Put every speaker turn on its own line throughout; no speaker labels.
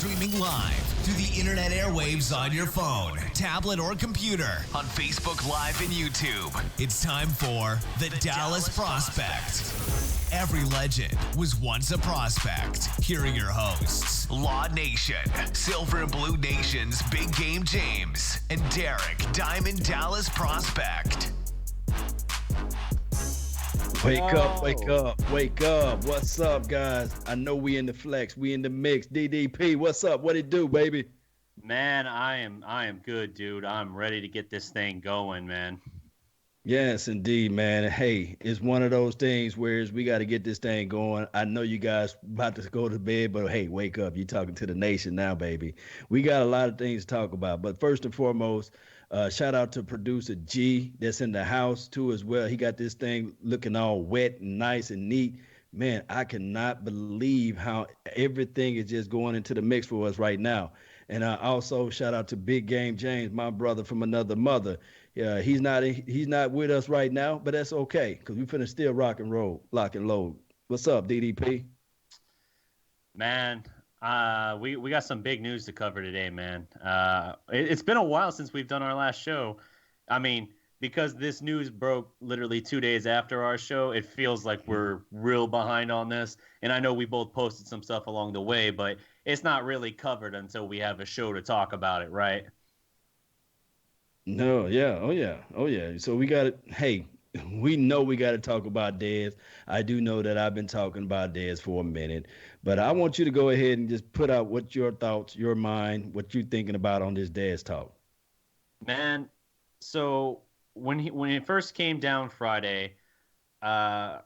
Streaming live through the internet airwaves on your phone, tablet, or computer on Facebook Live and YouTube. It's time for the Dallas Prospect. Every legend was once a prospect. Here are your hosts, Law Nation, Silver and Blue Nation's Big Game James, and Derek Diamond Dallas Prospect.
Wake up, wake up, wake up. What's up, guys? I know we in the flex, we in the mix. DDP, what's up? What it do, baby?
Man, I am good, dude. I'm ready to get this thing going, man.
Yes, indeed, man. Hey, it's one of those things where we got to get this thing going. I know you guys about to go to bed, but hey, wake up. You're talking to the nation now, baby. We got a lot of things to talk about. But first and foremost, shout out to producer G that's in the house too as well. He got this thing looking all wet and nice and neat. Man, I cannot believe how everything is just going into the mix for us right now. And also shout out to Big Game James, my brother from another mother. Yeah, he's not with us right now, but that's okay because we finna still rock and roll, lock and load. What's up, DDP?
Man, we got some big news to cover today, man. It's been a while since we've done our last show. I mean, because this news broke literally 2 days after our show, it feels like we're real behind on this. And I know we both posted some stuff along the way, but it's not really covered until we have a show to talk about it, right?
No, yeah, oh yeah. So we got it. Hey, we know we got to talk about Dez. I do know that I've been talking about Dez for a minute, but I want you to go ahead and just put out what your thoughts, your mind, what you're thinking about on this Dez talk.
Man, so when it first came down Friday, I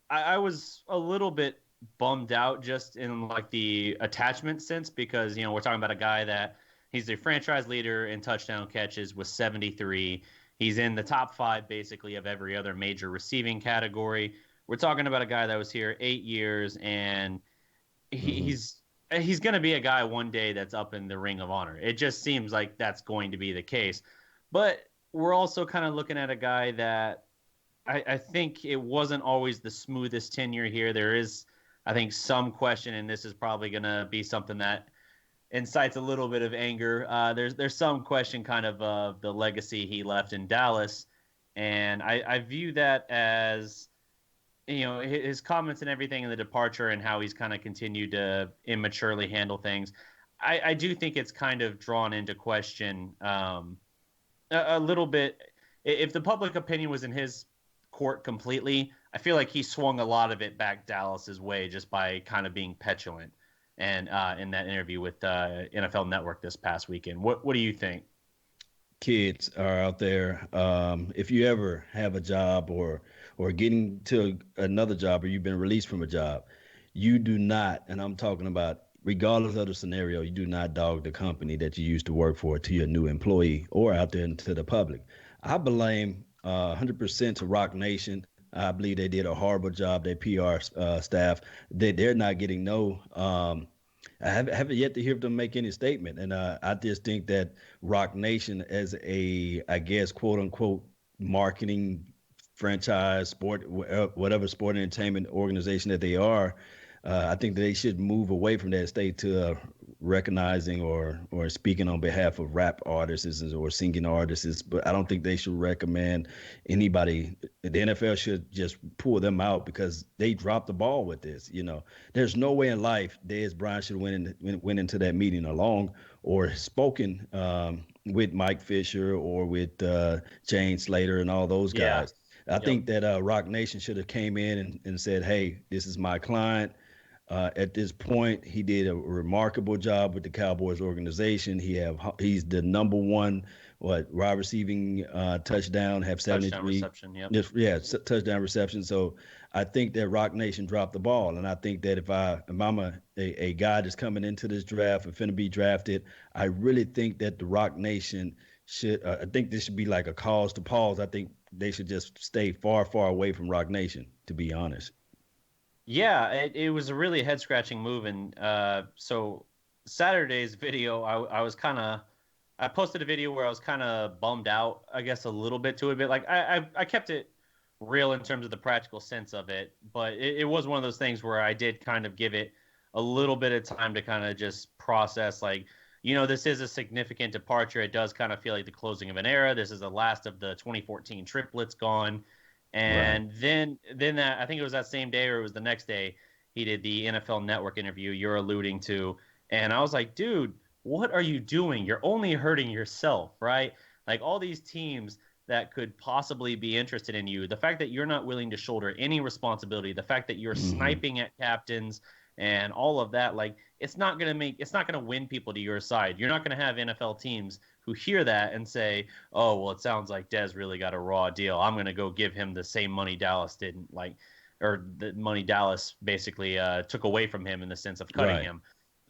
was a little bit bummed out just in like the attachment sense because we're talking about a guy that he's the franchise leader in touchdown catches with 73. He's in the top 5 basically of every other major receiving category. We're talking about a guy that was here 8 years, and he's going to be a guy one day that's up in the Ring of Honor. It just seems like that's going to be the case. But we're also kind of looking at a guy that I think it wasn't always the smoothest tenure here. There is, I think, some question, and this is probably going to be something that incites a little bit of anger. There's some question kind of the legacy he left in Dallas, and I view that as his comments and everything in the departure and how he's kind of continued to immaturely handle things. I do think it's kind of drawn into question a little bit. If the public opinion was in his court completely, I feel like he swung a lot of it back Dallas's way just by kind of being petulant. And in that interview with NFL Network this past weekend. What do you think?
Kids are out there. If you ever have a job or getting to another job or you've been released from a job, you do not, and I'm talking about regardless of the scenario, you do not dog the company that you used to work for to your new employee or out there to the public. I blame 100% to Rock Nation. I believe they did a horrible job. Their PR staff, they're not getting no. I haven't yet to hear them make any statement, and I just think that Rock Nation, as a, I guess, quote unquote, marketing franchise, sport, whatever sport and entertainment organization that they are, I think they should move away from that state to recognizing or speaking on behalf of rap artists or singing artists. But I don't think they should recommend anybody. The NFL should just pull them out because they dropped the ball with this. There's no way in life Dez Bryant should went into that meeting alone or spoken with Mike Fisher or with Jane Slater and all those guys. I think that Rock Nation should have came in and said, hey, this is my client. At this point, he did a remarkable job with the Cowboys organization. He's the number one wide receiving touchdown, have 73
touchdown reception.
Touchdown reception. So I think that Rock Nation dropped the ball, and I think that if I'm a guy that's coming into this draft and finna be drafted, I really think that the Rock Nation should. I think this should be like a cause to pause. I think they should just stay far, far away from Rock Nation, to be honest.
Yeah, it was a really head-scratching move, and so Saturday's video, I posted a video where I was kind of bummed out, I guess, a little bit to it, but like I kept it real in terms of the practical sense of it, but it was one of those things where I did kind of give it a little bit of time to kind of just process, like, this is a significant departure. It does kind of feel like the closing of an era. This is the last of the 2014 triplets gone. And then that, I think it was that same day or it was the next day, he did the NFL Network interview you're alluding to. And I was like, dude, what are you doing? You're only hurting yourself, right? Like all these teams that could possibly be interested in you, the fact that you're not willing to shoulder any responsibility, the fact that you're sniping at captains and all of that, like it's not going to win people to your side. You're not going to have NFL teams who hear that and say, oh, well, it sounds like Dez really got a raw deal. I'm going to go give him the same money Dallas didn't, like, or the money Dallas basically took away from him in the sense of cutting him.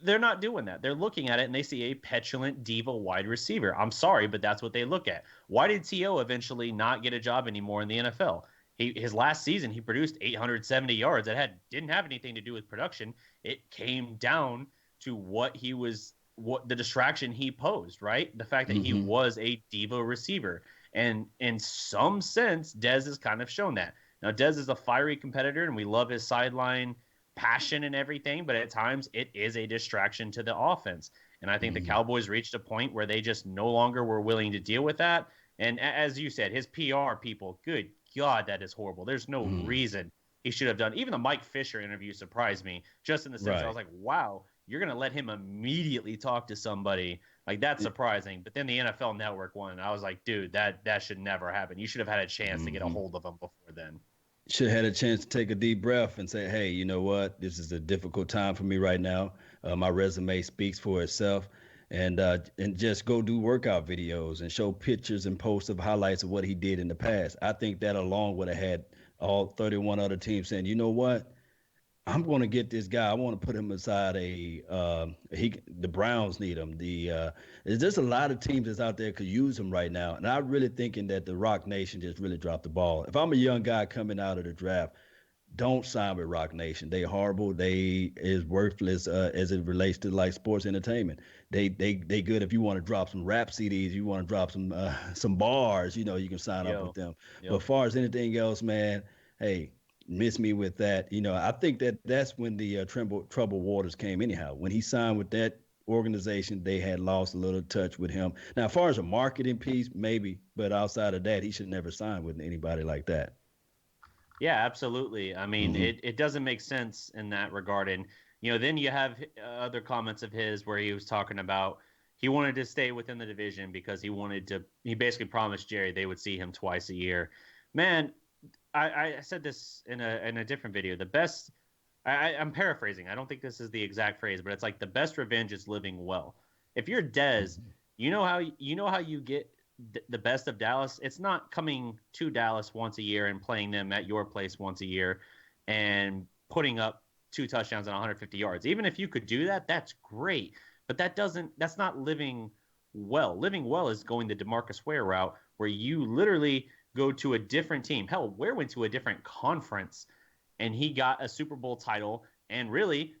They're not doing that. They're looking at it and they see a petulant diva wide receiver. I'm sorry, but that's what they look at. Why did T.O. eventually not get a job anymore in the NFL? His last season, he produced 870 yards. That didn't have anything to do with production. It came down to what the distraction he posed, right? The fact that he was a diva receiver. And in some sense, Dez has kind of shown that. Now, Dez is a fiery competitor, and we love his sideline passion and everything, but at times it is a distraction to the offense. And I think the Cowboys reached a point where they just no longer were willing to deal with that. And as you said, his PR people, good God, that is horrible. There's no reason he should have done. Even the Mike Fisher interview surprised me, just in the sense I was like, wow, you're going to let him immediately talk to somebody. Like, that's surprising. But then the NFL Network one, I was like, dude, that should never happen. You should have had a chance to get a hold of him before then.
Should have had a chance to take a deep breath and say, hey, you know what? This is a difficult time for me right now. My resume speaks for itself. And just go do workout videos and show pictures and posts of highlights of what he did in the past. I think that alone would have had all 31 other teams saying, you know what? I'm going to get this guy. I want to put him aside the Browns need him. There's just a lot of teams that's out there could use him right now. And I'm really thinking that the Rock Nation just really dropped the ball. If I'm a young guy coming out of the draft, don't sign with Rock Nation. They horrible. They is worthless as it relates to like sports entertainment. They good if you want to drop some rap CDs, you want to drop some bars, you can sign up with them. But as far as anything else, man, hey, miss me with that. I think that's when the troubled waters came anyhow. When he signed with that organization, they had lost a little touch with him. Now, as far as a marketing piece, maybe, but outside of that, he should never sign with anybody like that.
Yeah, absolutely. I mean, it doesn't make sense in that regard. And, then you have other comments of his where he was talking about he wanted to stay within the division because he basically promised Jerry they would see him twice a year. Man, I said this in a different video. The best, I'm paraphrasing. I don't think this is the exact phrase, but it's like the best revenge is living well. If you're Dez, you know how you get the best of Dallas. It's not coming to Dallas once a year and playing them at your place once a year and putting up 2 touchdowns and 150 yards. Even if you could do that, that's great. But that's not living well. Living well is going the DeMarcus Ware route where you literally go to a different team. Hell, Ware went to a different conference and he got a Super Bowl title. And really,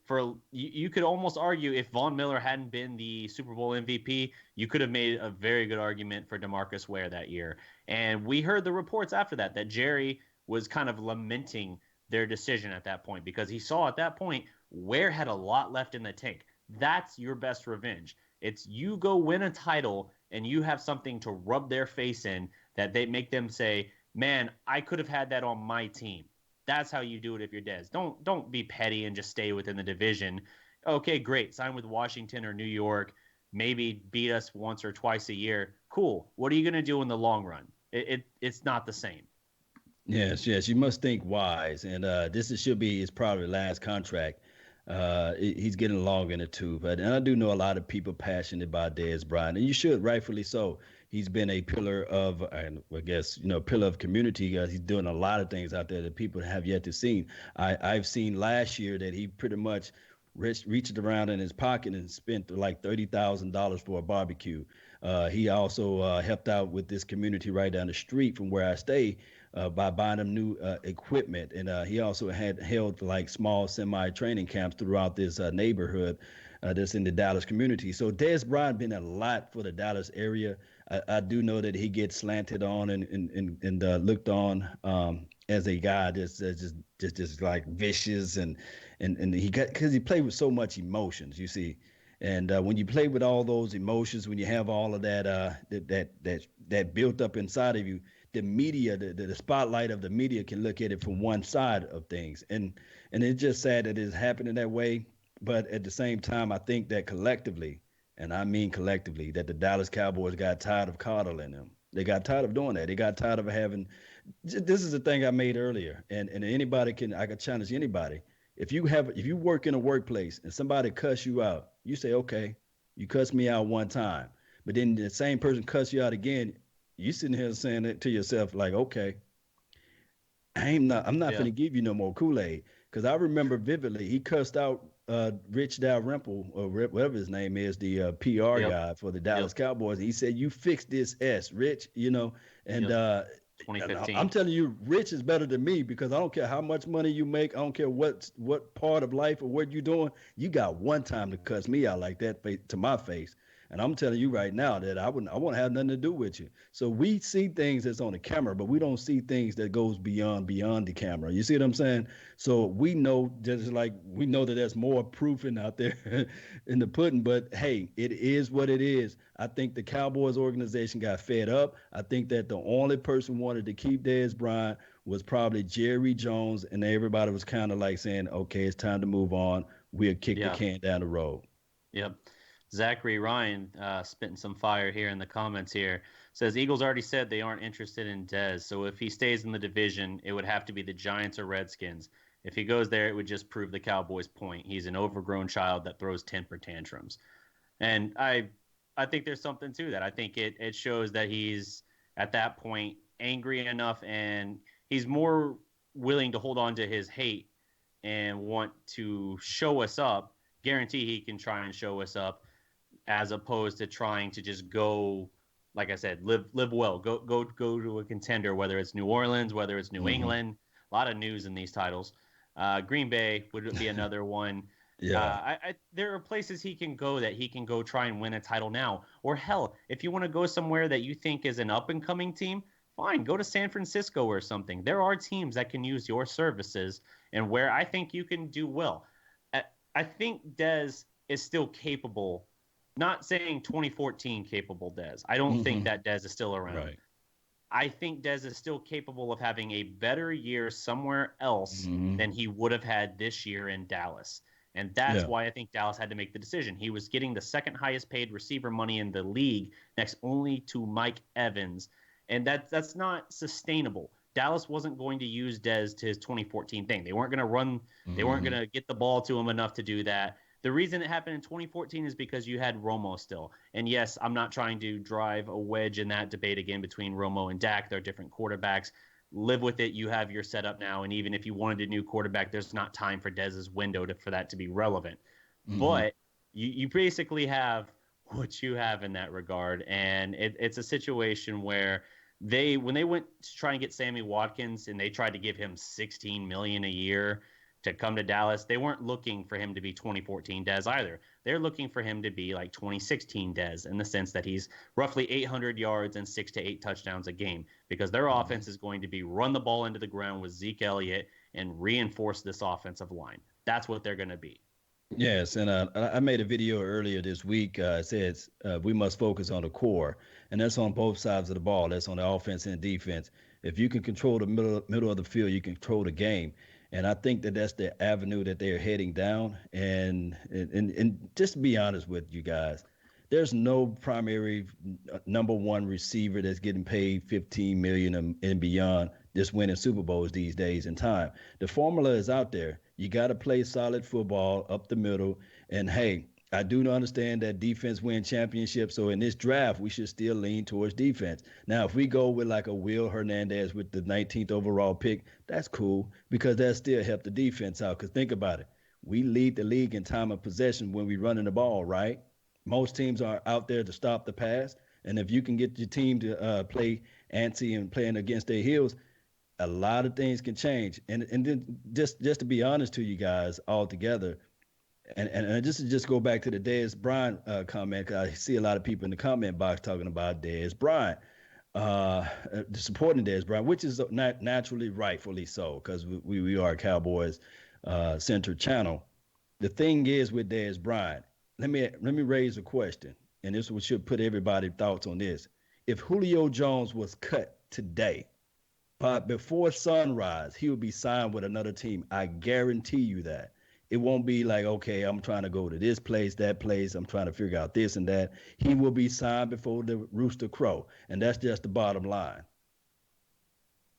you could almost argue if Von Miller hadn't been the Super Bowl MVP, you could have made a very good argument for DeMarcus Ware that year. And we heard the reports after that Jerry was kind of lamenting their decision at that point because he saw at that point Ware had a lot left in the tank. That's your best revenge. It's you go win a title and you have something to rub their face in that they make them say, man, I could have had that on my team. That's how you do it if you're Dez. Don't be petty and just stay within the division. Okay, great. Sign with Washington or New York. Maybe beat us once or twice a year. Cool. What are you going to do in the long run? It's not the same.
Yes. You must think wise. And should be his probably last contract. He's getting long in the tooth. And I do know a lot of people passionate about Dez Bryant, and you should, rightfully so. He's been a pillar of, and I guess, pillar of community. He's doing a lot of things out there that people have yet to see. I've seen last year that he pretty much reached around in his pocket and spent like $30,000 for a barbecue. He also helped out with this community right down the street from where I stay by buying them new equipment. And he also had held like small semi-training camps throughout this neighborhood that's in the Dallas community. So Dez Bryant been a lot for the Dallas area. I do know that he gets slanted on and looked on as a guy that's just like vicious and he got because he played with so much emotions, you see. And when you play with all those emotions, when you have all of that built up inside of you, the media, the spotlight of the media can look at it from one side of things, and it's just sad that it's happening that way. But at the same time, I think that collectively, and I mean collectively, that the Dallas Cowboys got tired of coddling them. They got tired of doing that. They got tired of having. This is the thing I made earlier, and anybody can. I could challenge anybody. If you work in a workplace and somebody cuss you out, you say, okay, you cuss me out one time, but then the same person cuss you out again. You sitting here saying it to yourself like, okay, I'm not
Yeah.
gonna give you no more Kool-Aid. Because I remember vividly, he cussed out Rich Dalrymple, or whatever his name is, the PR
Yep.
guy for the
Yep.
Dallas Cowboys. He said, "You fix this S, Rich," and
Yep.
and
2015.
I'm telling you, Rich is better than me because I don't care how much money you make. I don't care what part of life or what you're doing. You got one time to cuss me out like that to my face. And I'm telling you right now that I won't have nothing to do with you. So we see things that's on the camera, but we don't see things that goes beyond the camera. You see what I'm saying? So we know, just like we know that there's more proofing out there in the pudding. But hey, it is what it is. I think the Cowboys organization got fed up. I think that the only person wanted to keep Dez Bryant was probably Jerry Jones, and everybody was kind of like saying, "Okay, it's time to move on. We'll kick the
Yeah.
can down the road."
Yep. Zachary Ryan spitting some fire here in the comments here says Eagles already said they aren't interested in Dez, so if he stays in the division, it would have to be the Giants or Redskins. If he goes there, it would just prove the Cowboys' point. He's an overgrown child that throws temper tantrums, and I think there's something to that. I think it shows that he's at that point angry enough, and he's more willing to hold on to his hate and want to show us up. Guarantee he can try and show us up as opposed to trying to just go, like I said, live well, go to a contender, whether it's New Orleans, whether it's New
Hmm.
England. A lot of news in these titles. Green Bay would be another one.
Yeah.
There are places he can go that he can go try and win a title now. Or hell, if you want to go somewhere that you think is an up and coming team, fine, go to San Francisco or something. There are teams that can use your services and where I think you can do well. I think Dez is still capable. Not saying 2014 capable Dez. I don't think
Hmm.
that Dez is still around.
Right.
I think Dez is still capable of having a better year somewhere else
Hmm.
than he would have had this year in Dallas. And that's
Yeah.
why I think Dallas had to make the decision. He was getting the second highest paid receiver money in the league, next only to Mike Evans. And that's not sustainable. Dallas wasn't going to use Dez to his 2014 thing. They weren't going to run, they weren't going
Hmm.
to get the ball to him enough to do that. The reason it happened in 2014 is because you had Romo still. And yes, I'm not trying to drive a wedge in that debate again between Romo and Dak. They're different quarterbacks. Live with it. You have your setup now. And even if you wanted a new quarterback, there's not time for Dez's window for that to be relevant.
Hmm.
But you basically have what you have in that regard. And it's a situation where when they went to try and get Sammy Watkins and they tried to give him 16 million a year to come to Dallas, they weren't looking for him to be 2014 Dez either. They're looking for him to be like 2016 Dez in the sense that he's roughly 800 yards and 6 to 8 touchdowns a game because their
Hmm.
offense is going to be run the ball into the ground with Zeke Elliott and reinforce this offensive line. That's what they're going to be.
Yes, and I made a video earlier this week. It says we must focus on the core, and that's on both sides of the ball. That's on the offense and defense. If you can control the middle of the field, you can control the game. And I think that that's the avenue that they're heading down. And just to be honest with you guys, there's no primary number one receiver that's getting paid 15 million and beyond just winning Super Bowls these days in time. The formula is out there. You got to play solid football up the middle. And hey, I do understand that defense win championships. So in this draft, we should still lean towards defense. Now, if we go with like a Will Hernandez with the 19th overall pick, that's cool because that still help the defense out. Because think about it. We lead the league in time of possession when we running the ball, right? Most teams are out there to stop the pass. And if you can get your team to play antsy and playing against their heels, a lot of things can change. And then just to be honest to you guys all together, and just to just go back to the Dez Bryant comment, 'cause I see a lot of people in the comment box talking about Dez Bryant. supporting Dez Bryant, which is not naturally, rightfully so, because we are a Cowboys centered channel. The thing is with Dez Bryant, let me raise a question, and this should put everybody's thoughts on this. If Julio Jones was cut today, but before sunrise, he would be signed with another team. I guarantee you that. It won't be like, okay, I'm trying to go to this place, that place. I'm trying to figure out this and that. He will be signed before the rooster crow, and that's just the bottom line.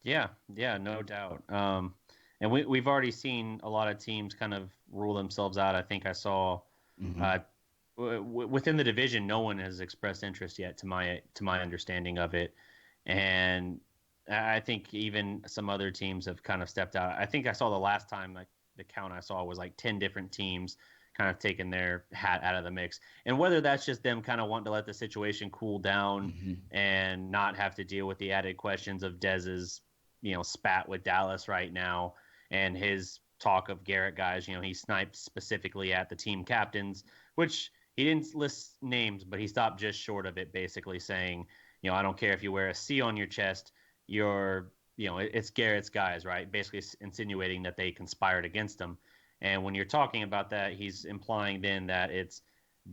Yeah, yeah, no doubt. And we've already seen a lot of teams kind of rule themselves out. I think I saw
Mm-hmm.
uh, within the division, no one has expressed interest yet, to my understanding of it. And I think even some other teams have kind of stepped out. I think I saw the last time, like the count I saw was like 10 different teams kind of taking their hat out of the mix. And whether that's just them kind of wanting to let the situation cool down
Mm-hmm.
and not have to deal with the added questions of Dez's, spat with Dallas right now and his talk of Garrett guys. He sniped specifically at the team captains, which he didn't list names, but he stopped just short of it, basically saying, I don't care if you wear a C on your chest, it's Garrett's guys, right? Basically insinuating that they conspired against him. And when you're talking about that, he's implying then that it's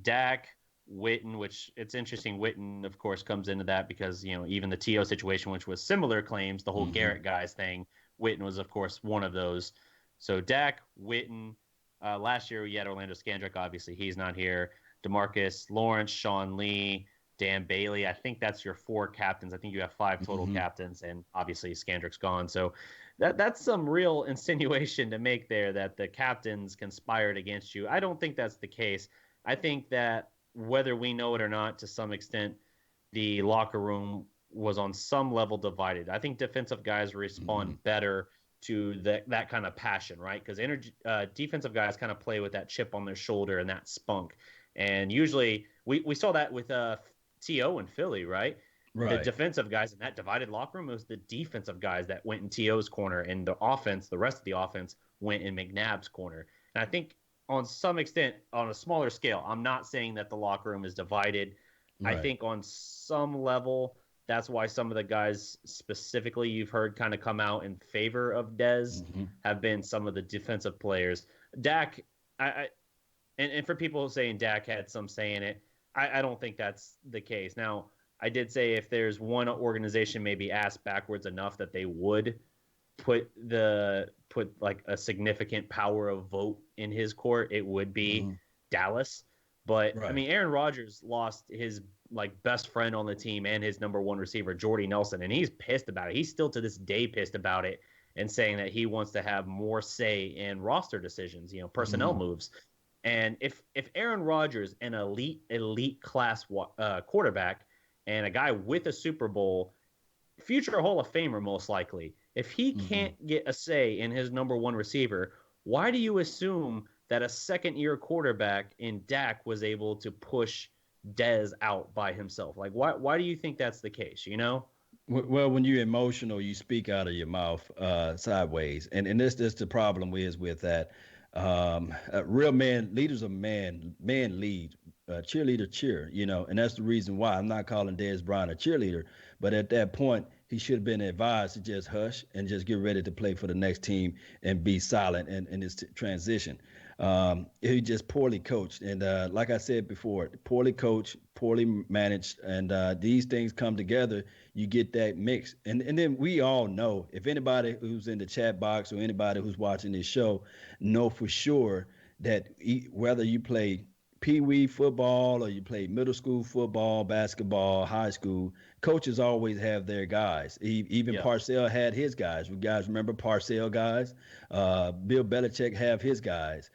Dak, Witten, which it's interesting. Witten, of course, comes into that because, even the T.O. situation, which was similar claims, the whole
Mm-hmm.
Garrett guys thing, Witten was, of course, one of those. So Dak, Witten, last year we had Orlando Scandrick, obviously he's not here. DeMarcus Lawrence, Sean Lee, Dan Bailey. I think that's your four captains. I think you have five total
Mm-hmm.
captains, and obviously Scandrick's gone. So that's some real insinuation to make there that the captains conspired against you. I don't think that's the case. I think that whether we know it or not, to some extent, the locker room was on some level divided. I think defensive guys
Mm-hmm.
respond better to that kind of passion, right? Because defensive guys kind of play with that chip on their shoulder and that spunk. And usually we saw that with T.O. in Philly, right? The
Right.
defensive guys in that divided locker room, it was the defensive guys that went in T.O.'s corner, and the rest of the offense went in McNabb's corner. And I think on some extent, on a smaller scale, I'm not saying that the locker room is divided. I
Right.
think on some level, that's why some of the guys specifically you've heard kind of come out in favor of Dez
Mm-hmm.
have been some of the defensive players. Dak, and for people saying Dak had some say in it, I don't think that's the case. Now, I did say if there's one organization maybe asked backwards enough that they would put like a significant power of vote in his court, it would be
Mm-hmm.
Dallas. But I
Right.
mean, Aaron Rodgers lost his like best friend on the team and his number one receiver, Jordy Nelson, and he's pissed about it. He's still to this day pissed about it and saying that he wants to have more say in roster decisions, personnel
Mm-hmm.
moves. And if Aaron Rodgers, an elite class quarterback, and a guy with a Super Bowl, future Hall of Famer most likely, if he
Mm-hmm.
can't get a say in his number one receiver, why do you assume that a second year quarterback in Dak was able to push Dez out by himself? Like, why do you think that's the case?
Well, when you're emotional, you speak out of your mouth sideways, and this the problem is with that. Real men, leaders of man lead, cheerleader cheer, and that's the reason why I'm not calling Dez Bryant a cheerleader. But at that point, he should have been advised to just hush and just get ready to play for the next team and be silent in this transition. He just poorly coached, and like I said before, poorly coached, poorly managed, and these things come together. You get that mix, and then we all know, if anybody who's in the chat box or anybody who's watching this show know for sure that whether you play pee wee football or you play middle school football, basketball, high school, coaches always have their guys. Even
Yeah.
Parcells had his guys. You guys remember Parcells guys? Bill Belichick have his guys.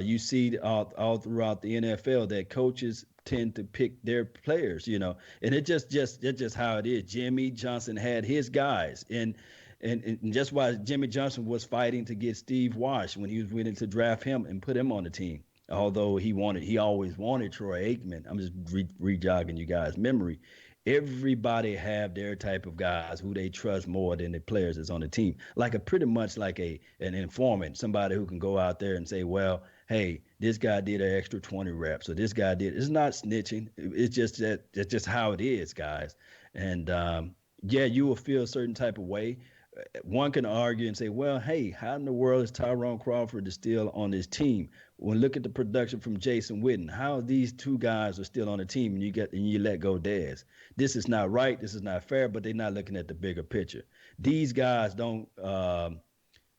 You see all throughout the NFL that coaches tend to pick their players, and it's just how it is. Jimmy Johnson had his guys, and just why Jimmy Johnson was fighting to get Steve Wash when he was willing to draft him and put him on the team. Although he always wanted Troy Aikman. I'm just re-jogging you guys' memory. Everybody have their type of guys who they trust more than the players that's on the team. Like pretty much like an informant, somebody who can go out there and say, well, hey, this guy did an extra 20 reps, or this guy did. It's not snitching. It's just how it is, guys. And yeah, you will feel a certain type of way. One can argue and say, well, hey, how in the world is Tyrone Crawford still on this team? When look at the production from Jason Witten, how these two guys are still on the team and you let go Dez. This is not right. This is not fair. But they're not looking at the bigger picture. These guys don't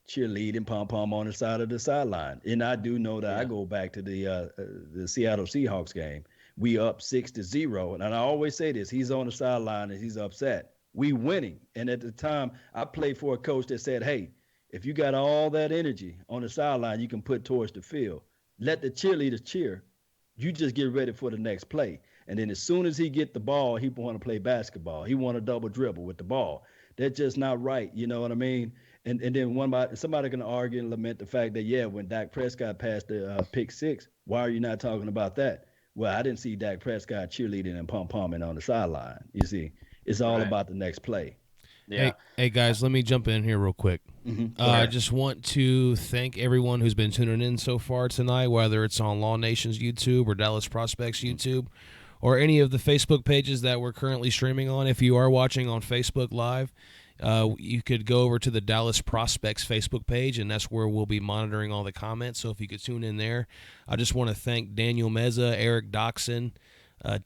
cheerlead and pom pom on the side of the sideline. And I do know that I
Yeah.
go back to the Seattle Seahawks game. We up 6-0, and I always say this: he's on the sideline and he's upset. We winning, and at the time, I played for a coach that said, "Hey, if you got all that energy on the sideline, you can put towards the field. Let the cheerleaders cheer. You just get ready for the next play." And then as soon as he get the ball, he want to play basketball. He want to double dribble with the ball. That's just not right. You know what I mean? And then somebody can argue and lament the fact that, yeah, when Dak Prescott passed the pick six, why are you not talking about that? Well, I didn't see Dak Prescott cheerleading and pom pomming on the sideline. You see, it's all
Right.
about the next play.
Yeah.
Hey guys, let me jump in here real quick.
Mm-hmm.
I just want to thank everyone who's been tuning in so far tonight, whether it's on Law Nation's YouTube or Dallas Prospects YouTube or any of the Facebook pages that we're currently streaming on. If you are watching on Facebook Live, you could go over to the Dallas Prospects Facebook page, and that's where we'll be monitoring all the comments. So if you could tune in there. I just want to thank Daniel Meza, Eric Doxson,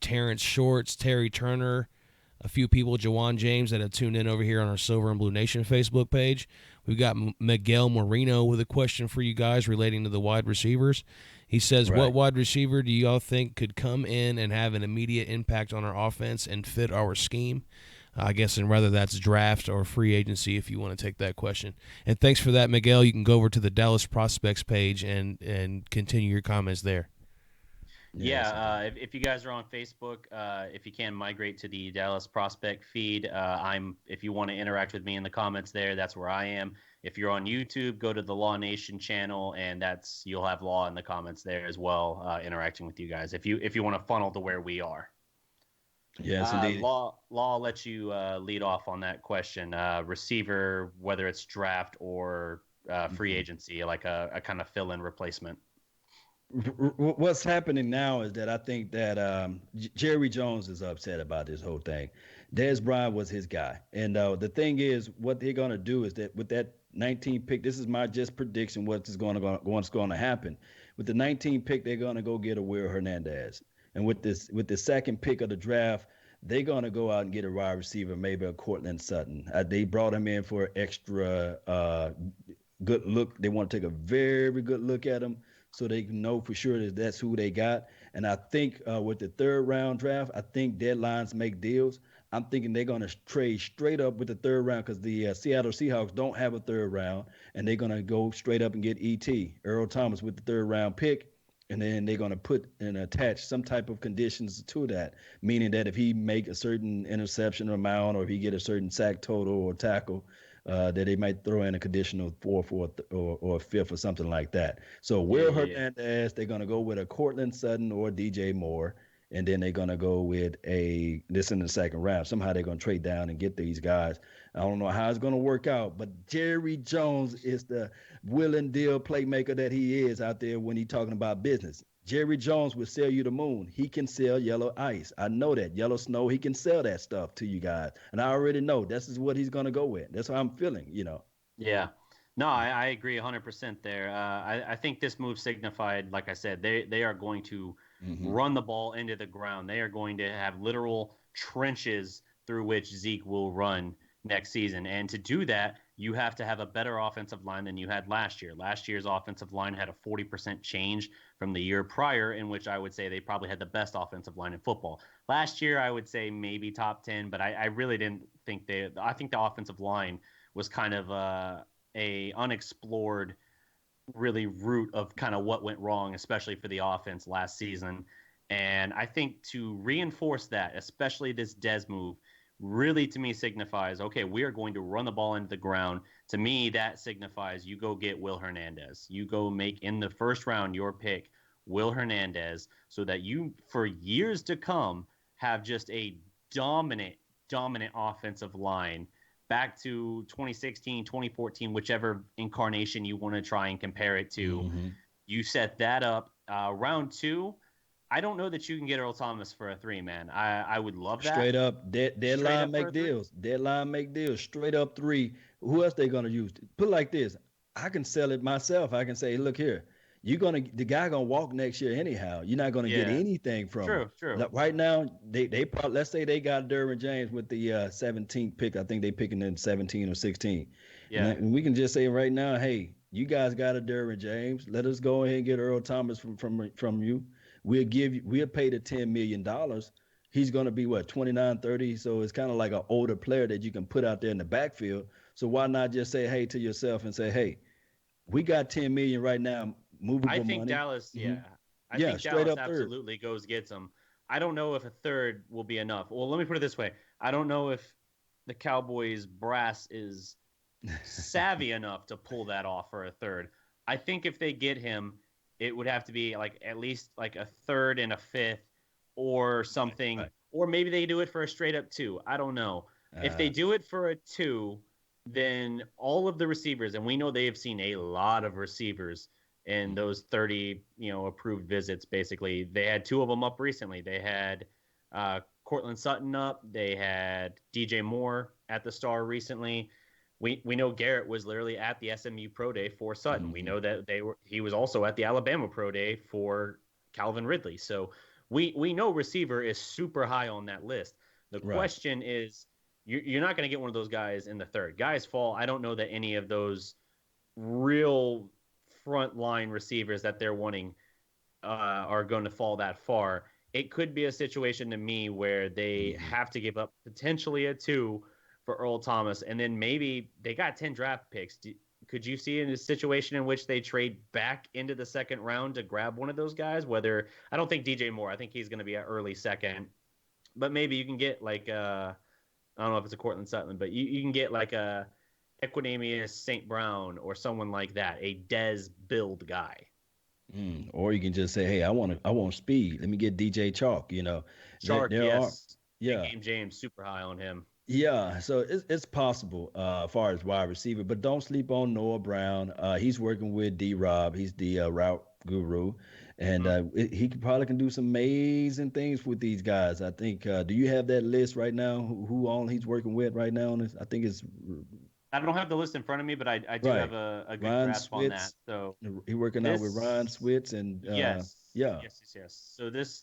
Terrence Shorts, Terry Turner, a few people, Jawan James, that have tuned in over here on our Silver and Blue Nation Facebook page. We've got Miguel Marino with a question for you guys relating to the wide receivers. He says,
Right.
what wide receiver do y'all think could come in and have an immediate impact on our offense and fit our scheme? I guess, and whether that's draft or free agency, if you want to take that question. And thanks for that, Miguel. You can go over to the Dallas Prospects page and continue your comments there.
Yeah, if you guys are on Facebook, if you can migrate to the Dallas Prospect feed, if you want to interact with me in the comments there, that's where I am. If you're on YouTube, go to the Law Nation channel, and you'll have Law in the comments there as well, interacting with you guys. If you want to funnel to where we are.
Yes, indeed.
Law, I'll let you lead off on that question. Receiver, whether it's draft or free agency, like a kind of fill-in replacement.
What's happening now is that I think that Jerry Jones is upset about this whole thing. Dez Bryant was his guy. And the thing is, what they're going to do is that with that 19 pick, this is my just prediction what's going to happen. With the 19 pick, they're going to go get a Will Hernandez. And with the second pick of the draft, they're going to go out and get a wide receiver, maybe a Cortland Sutton. They brought him in for extra good look. They want to take a very good look at him so they can know for sure that that's who they got. And I think with the third round draft, I think deadlines make deals. I'm thinking they're going to trade straight up with the third round because the Seattle Seahawks don't have a third round, and they're going to go straight up and get Earl Thomas with the third round pick. And then they're going to put and attach some type of conditions to that, meaning that if he make a certain interception amount or if he get a certain sack total or tackle, that they might throw in a conditional fourth or a fifth or something like that. So Will Hernandez, they're going to go with a Cortland Sutton or DJ Moore, and then they're going to go with this in the second round. Somehow they're going to trade down and get these guys. I don't know how it's going to work out, but Jerry Jones is the will and deal playmaker that he is out there when he's talking about business. Jerry Jones will sell you the moon. He can sell yellow ice. I know that. Yellow snow, he can sell that stuff to you guys. And I already know this is what he's going to go with. That's how I'm feeling,
Yeah. No, I agree 100% there. I think this move signified, like I said, they are going to run the ball into the ground. They are going to have literal trenches through which Zeke will run next season. And to do that, you have to have a better offensive line than you had last year. Last year's offensive line had a 40% change from the year prior, in which I would say they probably had the best offensive line in football. Last year, I would say maybe top 10, but I really didn't think I think the offensive line was kind of a unexplored really root of kind of what went wrong, especially for the offense last season. And I think to reinforce that, especially this Dez move, really to me signifies, okay, we are going to run the ball into the ground. To me, that signifies you go get Will Hernandez. You go make in the first round your pick, Will Hernandez, so that you, for years to come, have just a dominant offensive line back to 2016, 2014, whichever incarnation you want to try and compare it to. You set that up. Round two, I don't know that you can get Earl Thomas for a 3, man. I would love that.
Straight up, deadline
for
make
a 3.
deals. Deadline make deals. Straight up 3. Who else they gonna use? Put it like this: I can sell it myself. I can say, look here, the guy gonna walk next year anyhow. You're not gonna get
Yeah.
anything from him.
True.
Like, right now, they probably, let's say they got Derwin James with the 17th pick. I think they picking in 17 or 16.
Yeah.
And we can just say right now, hey, you guys got a Derwin James. Let us go ahead and get Earl Thomas from you. We'll pay the $10 million. He's going to be what, 29, 30. So it's kind of like an older player that you can put out there in the backfield. So why not just say, hey, to yourself and say, hey, we got 10 million right now, movable money.
I think Dallas,
Mhm.
I think
straight
Dallas
up
absolutely gets him. I don't know if a third will be enough. Well, let me put it this way. I don't know if the Cowboys brass is savvy enough to pull that off for a third. I think if they get him, it would have to be like at least like a third and a fifth or something.
Right.
Or maybe they do it for a straight up 2. I don't know. If they do it for a 2, then all of the receivers, and we know they have seen a lot of receivers in those 30, approved visits. Basically, they had 2 of them up recently. They had Cortland Sutton up. They had DJ Moore at the Star recently. We know Garrett was literally at the SMU Pro Day for Sutton. We know that he was also at the Alabama Pro Day for Calvin Ridley. So we know receiver is super high on that list. The question is, you're not going to get one of those guys in the third. Guys fall. I don't know that any of those real frontline receivers that they're wanting are going to fall that far. It could be a situation to me where they have to give up potentially a 2 for Earl Thomas, and then maybe they got 10 draft picks. Could you see in a situation in which they trade back into the second round to grab one of those guys? Whether, I don't think DJ Moore. I think he's going to be an early second, but maybe you can get like I don't know if it's a Cortland Sutton, but you can get like a Equinemius St. Brown or someone like that, a Dez build guy.
Or you can just say, hey, I want speed. Let me get DJ Chalk.
Chark, yes.
Yeah.
Game James, super high on him.
Yeah, so it's possible as far as wide receiver, but don't sleep on Noah Brown. He's working with D-Rob. He's the route guru, and he probably can do some amazing things with these guys. I think. Do you have that list right now? Who all he's working with right now? I think it's.
I don't have the list in front of me, but I do have a good
Ryan
grasp
Switz,
on that. So
he's working out with Ryan Switz and
yes. So this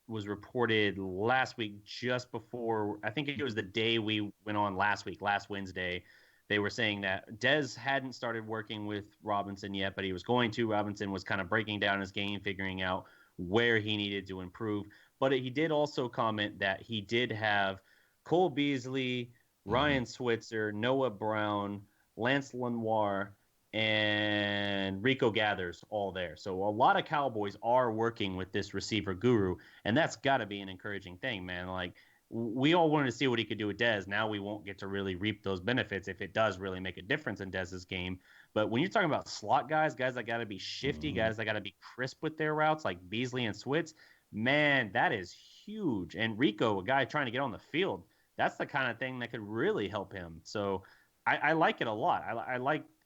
was reported last week, just before, I think it was the day we went on last Wednesday. They were saying that Dez hadn't started working with Robinson yet, but he was going to. Robinson was kind of breaking down his game, figuring out where he needed to improve. But he did also comment that he did have Cole Beasley, Ryan Switzer, Noah Brown, Lance Lenoir, and Rico Gathers all there. So a lot of Cowboys are working with this receiver guru, and that's got to be an encouraging thing, man. Like, we all wanted to see what he could do with Dez. Now we won't get to really reap those benefits if it does really make a difference in Dez's game. But when you're talking about slot guys that got to be shifty, guys that got to be crisp with their routes, like Beasley and Switz, man, that is huge. And Rico, a guy trying to get on the field, that's the kind of thing that could really help him. So I like it a lot.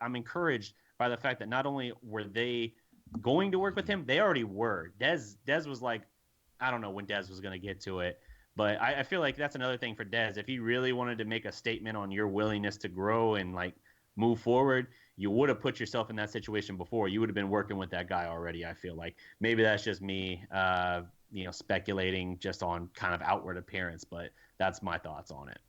I'm encouraged by the fact that not only were they going to work with him, they already were. Dez was like, I don't know when Dez was going to get to it, but I feel like that's another thing for Dez. If he really wanted to make a statement on your willingness to grow and like move forward, you would have put yourself in that situation before. You would have been working with that guy already. I feel like maybe that's just me, speculating just on kind of outward appearance, but that's my thoughts on it.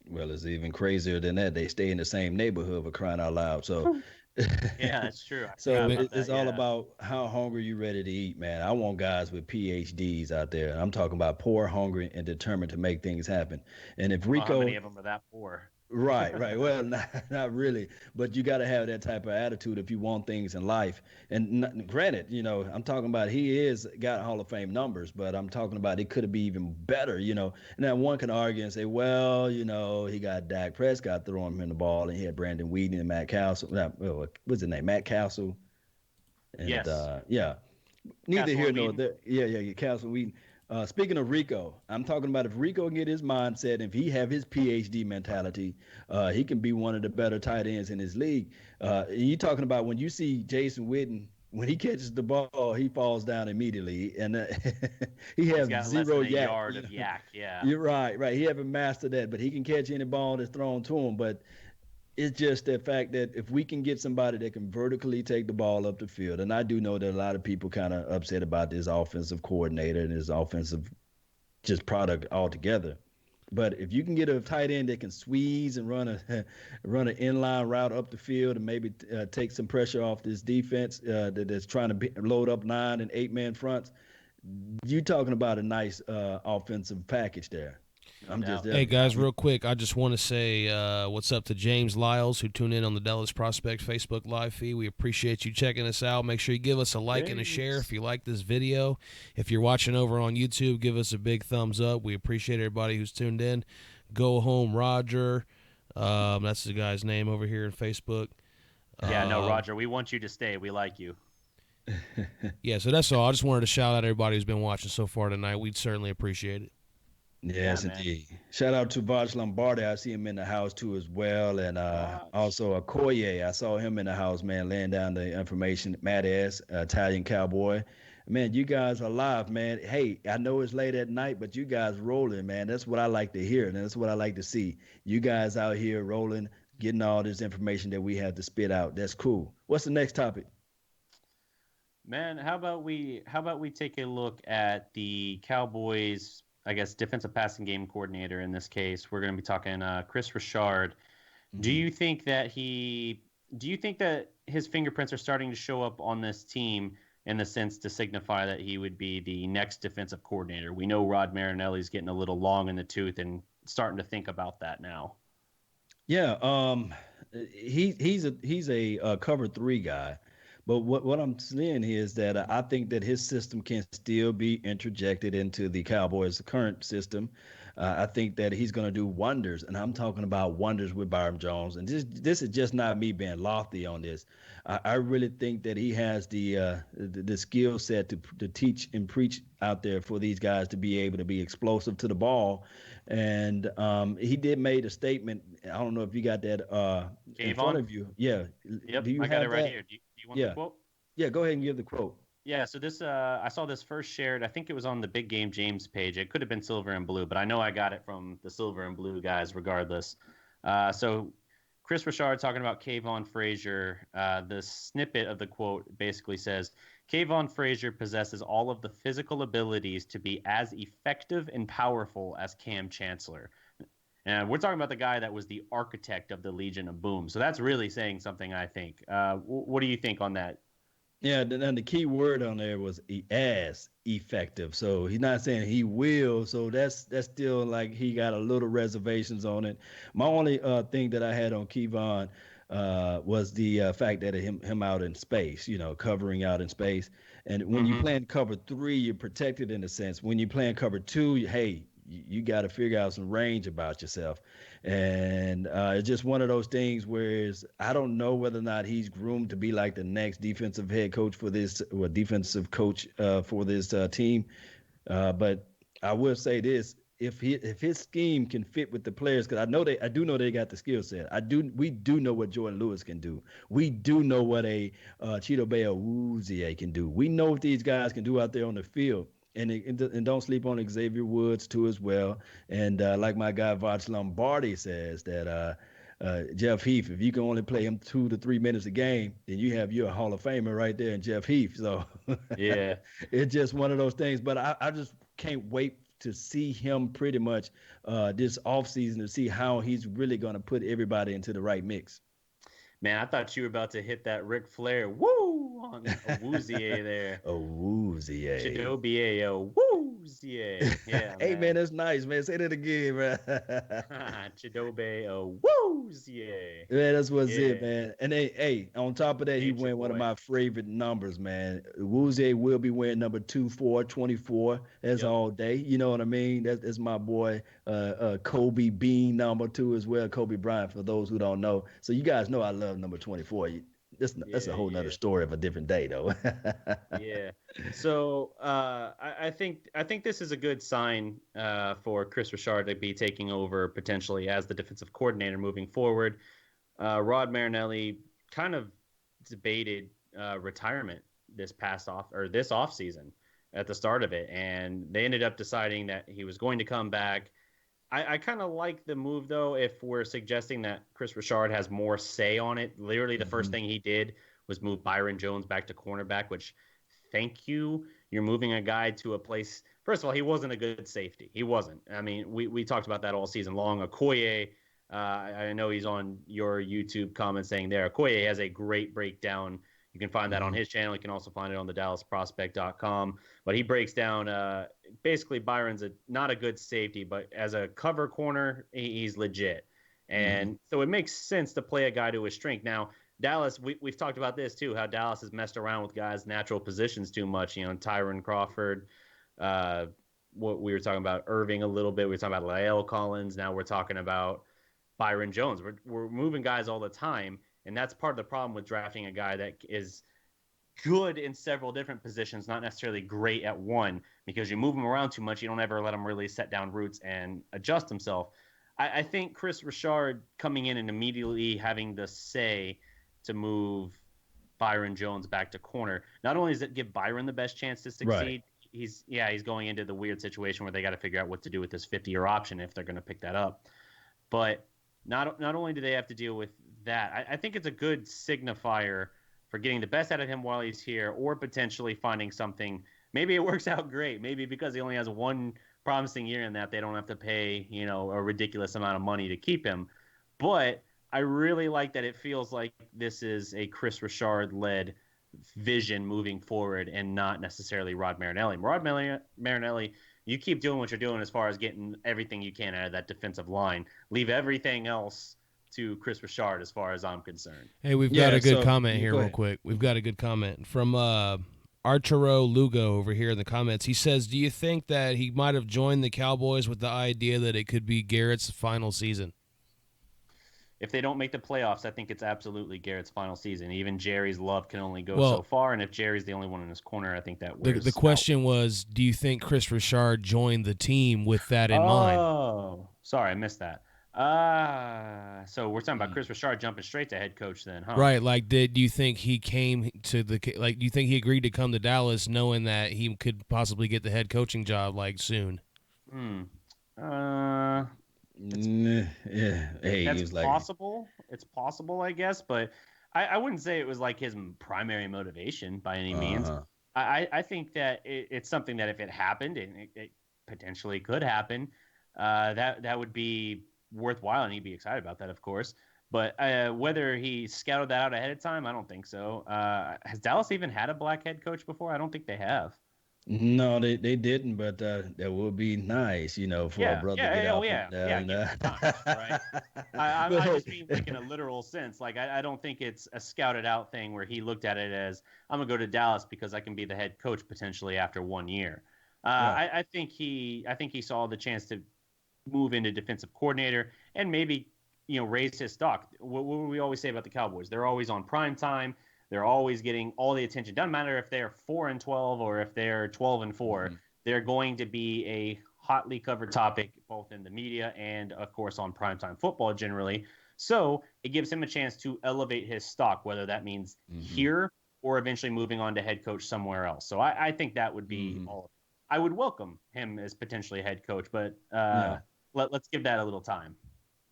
Well, it's even crazier than that. They stay in the same neighborhood for crying out loud. So,
yeah, that's true.
So it's all about how hungry you ready to eat, man. I want guys with PhDs out there. I'm talking about poor, hungry, and determined to make things happen. And if Rico,
how many of them are that poor?
Right. Well, not really, but you got to have that type of attitude if you want things in life. And granted, I'm talking about he is got Hall of Fame numbers, but I'm talking about it could be even better, Now one can argue and say, well, he got Dak Prescott throwing him in the ball, and he had Brandon Whedon and Matt Castle. What's his name? Matt Castle. And,
yes.
Yeah. Neither
Castle
here nor there. Yeah, Castle Whedon. Speaking of Rico, I'm talking about if Rico can get his mindset, if he have his PhD mentality, he can be one of the better tight ends in his league. You're talking about when you see Jason Witten when he catches the ball, he falls down immediately, and he
He's
has
got less
zero
than a
yak.
yard of yak. Yeah.
You're right, right. He haven't mastered that, but he can catch any ball that's thrown to him. But it's just the fact that if we can get somebody that can vertically take the ball up the field, and I do know that a lot of people kind of upset about this offensive coordinator and his offensive just product altogether. But if you can get a tight end that can squeeze and run a run an inline route up the field and maybe take some pressure off this defense that's trying to load up 9 and 8 man fronts, you're talking about a nice offensive package there.
No
I'm just
doubt.
Hey,
there.
guys, real quick, I just want to say what's up to James Lyles, who tuned in on the Dallas Prospect Facebook Live feed. We appreciate you checking us out. Make sure you give us a like and a share if you like this video. If you're watching over on YouTube, give us a big thumbs up. We appreciate everybody who's tuned in. Go Home Roger. That's the guy's name over here in Facebook.
Yeah, no, Roger, we want you to stay. We like you.
Yeah, so that's all. I just wanted to shout out everybody who's been watching so far tonight. We'd certainly appreciate it.
Yes,
Yeah, man.
indeed. Shout out to Vaj Lombardi. I see him in the house too as well. And also Okoye. I saw him in the house, man, laying down the information. Matt S., Italian cowboy. Man, you guys are live, man. Hey, I know it's late at night, but you guys rolling, man. That's what I like to hear, and that's what I like to see. You guys out here rolling, getting all this information that we have to spit out. That's cool. What's the next topic?
Man, how about we take a look at the Cowboys, I guess, defensive passing game coordinator in this case. We're going to be talking Chris Richard. Do you think that his fingerprints are starting to show up on this team in the sense to signify that he would be the next defensive coordinator? We know Rod Marinelli's getting a little long in the tooth and starting to think about that now.
Yeah, he's a cover three guy. But what I'm saying here is that I think that his system can still be interjected into the Cowboys' current system. I think that he's going to do wonders, and I'm talking about wonders with Byron Jones. And this is just not me being lofty on this. I really think that he has the skill set to teach and preach out there for these guys to be able to be explosive to the ball. And he did made a statement. I don't know if you got that in front of you. Yeah.
Yep,
Do you
I got
have
it right
that?
here. Do you want the quote?
Yeah, go ahead and give the quote.
Yeah, so this I saw this first shared. I think it was on the Big Game James page. It could have been Silver and Blue, but I know I got it from the Silver and Blue guys regardless. So Chris Richard talking about Kayvon Frazier. The snippet of the quote basically says, Kayvon Frazier possesses all of the physical abilities to be as effective and powerful as Cam Chancellor. And we're talking about the guy that was the architect of the Legion of Boom. So that's really saying something, I think. What do you think on that?
Yeah, and the key word on there was as effective. So he's not saying he will. So that's still like he got a little reservations on it. My only thing that I had on Kevon was the fact that him out in space, covering out in space. And when you playing cover three, you're protected in a sense. When you playing cover two, hey, you got to figure out some range about yourself. And it's just one of those things where I don't know whether or not he's groomed to be like the next defensive head coach for this, or defensive coach for this team. But I will say this: if his scheme can fit with the players, because I do know they got the skill set. We do know what Jordan Lewis can do. We do know what a Cheeto Bay Awuzie can do. We know what these guys can do out there on the field. And don't sleep on Xavier Woods too as well. And like my guy Vaj Lombardi says that Jeff Heath, if you can only play him 2 to 3 minutes a game, then you have your Hall of Famer right there in Jeff Heath. So
Yeah,
it's just one of those things. But I just can't wait to see him pretty much this offseason to see how he's really going to put everybody into the right mix.
man, I thought you were about to hit that Ric Flair woo on Awuzie there.
Awuzie.
Chidobe Awuzie. Yeah,
Hey, man, that's nice, man. Say that again, man.
Chidobe Awuzie.
Man, that's what's
Yeah.
it, man. And hey, on top of that, he
Nature
went one of
boy.
my favorite numbers, man. Wuzie will be wearing number 2424. That's
Yep.
all day. You know what I mean? That's my boy, Kobe Bean number 2 as well. Kobe Bryant, for those who don't know. So you guys know I love number 24. That's a whole nother story of a different day, though.
Yeah. So I think this is a good sign for Chris Richard to be taking over potentially as the defensive coordinator moving forward. Rod Marinelli kind of debated retirement this off season at the start of it, and they ended up deciding that he was going to come back. I kind of like the move, though, if we're suggesting that Chris Richard has more say on it. Literally, the first thing he did was move Byron Jones back to cornerback, which, thank you. You're moving a guy to a place. First of all, he wasn't a good safety. He wasn't. I mean, we talked about that all season long. Okoye, I know he's on your YouTube comment saying there. Okoye has a great breakdown. You can find that on his channel. You can also find it on the DallasProspect.com. But he breaks down basically Byron's not a good safety, but as a cover corner, he's legit. And so it makes sense to play a guy to his strength. Now, Dallas, we've talked about this too, how Dallas has messed around with guys' natural positions too much. Tyron Crawford, what we were talking about, Irving a little bit. We were talking about Lael Collins. Now we're talking about Byron Jones. We're moving guys all the time. And that's part of the problem with drafting a guy that is good in several different positions, not necessarily great at one, because you move him around too much. You don't ever let him really set down roots and adjust himself. I think Chris Richard coming in and immediately having the say to move Byron Jones back to corner, not only does it give Byron the best chance to succeed, he's going into the weird situation where they got to figure out what to do with this 50-year option if they're going to pick that up. But not only do they have to deal with that, I think it's a good signifier for getting the best out of him while he's here, or potentially finding something. Maybe it works out great. Maybe because he only has one promising year in that, they don't have to pay, a ridiculous amount of money to keep him. But I really like that it feels like this is a Chris Richard-led vision moving forward and not necessarily Rod Marinelli. Rod Marinelli, you keep doing what you're doing as far as getting everything you can out of that defensive line. Leave everything else to Chris Richard as far as I'm concerned.
Hey, we've got a good comment here real quick. We've got a good comment from Arturo Lugo over here in the comments. He says, do you think that he might have joined the Cowboys with the idea that it could be Garrett's final season?
If they don't make the playoffs, I think it's absolutely Garrett's final season. Even Jerry's love can only go so far, and if Jerry's the only one in his corner, I think that wears
the question was, do you think Chris Richard joined the team with that in mind?
Oh, sorry, I missed that. So we're talking about Chris Richard jumping straight to head coach then, huh?
Right. Like, do you think he came to do you think he agreed to come to Dallas knowing that he could possibly get the head coaching job soon?
Yeah. Hey,
that's possible. It's possible, I guess, but I wouldn't say it was like his primary motivation by any means. I think that it's something that if it happened, and it potentially could happen, that would be worthwhile, and he'd be excited about that, of course. But whether he scouted that out ahead of time, I don't think so. Has Dallas even had a black head coach before? I don't think they have.
No, they didn't, but that would be nice, for a brother to get out
right? I just mean like in a literal sense. Like I don't think it's a scouted out thing where he looked at it as, I'm gonna go to Dallas because I can be the head coach potentially after 1 year. I think he saw the chance to move into defensive coordinator and maybe raise his stock. What we always say about the Cowboys, they're always on prime time. They're always getting all the attention. Doesn't matter if they're 4-12 or if they're 12-4. They're going to be a hotly covered topic both in the media and, of course, on primetime football generally. So it gives him a chance to elevate his stock, whether that means here or eventually moving on to head coach somewhere else. So I think that would be all. I would welcome him as potentially a head coach, but let's give that a little time.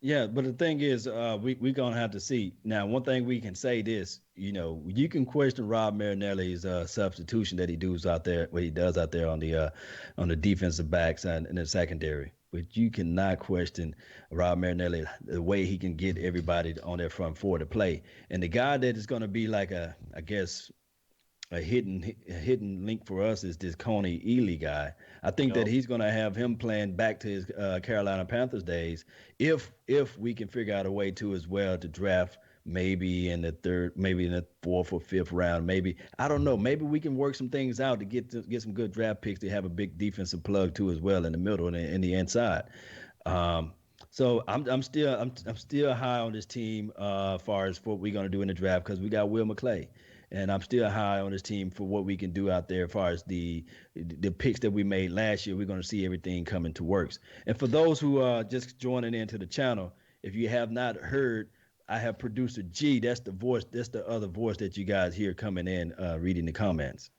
Yeah, but the thing is, we're going to have to see. Now, one thing we can say this, you can question Rob Marinelli's substitution that he does out there, what he does out there on the defensive backs and in the secondary. But you cannot question Rob Marinelli, the way he can get everybody on their front four to play. And the guy that is going to be like a hidden link for us is this Coney Ely guy. I think that he's going to have him playing back to his Carolina Panthers days if we can figure out a way to as well to draft maybe in the fourth or fifth round. Maybe, I don't know. Maybe we can work some things out to get some good draft picks to have a big defensive plug too as well in the middle and in the inside. So I'm still high on this team as far as what we're going to do in the draft because we got Will McClay. And I'm still high on this team for what we can do out there as far as the picks that we made last year. We're going to see everything coming to works. And for those who are just joining into the channel, if you have not heard, I have producer G. That's the voice. That's the other voice that you guys hear coming in, reading the comments.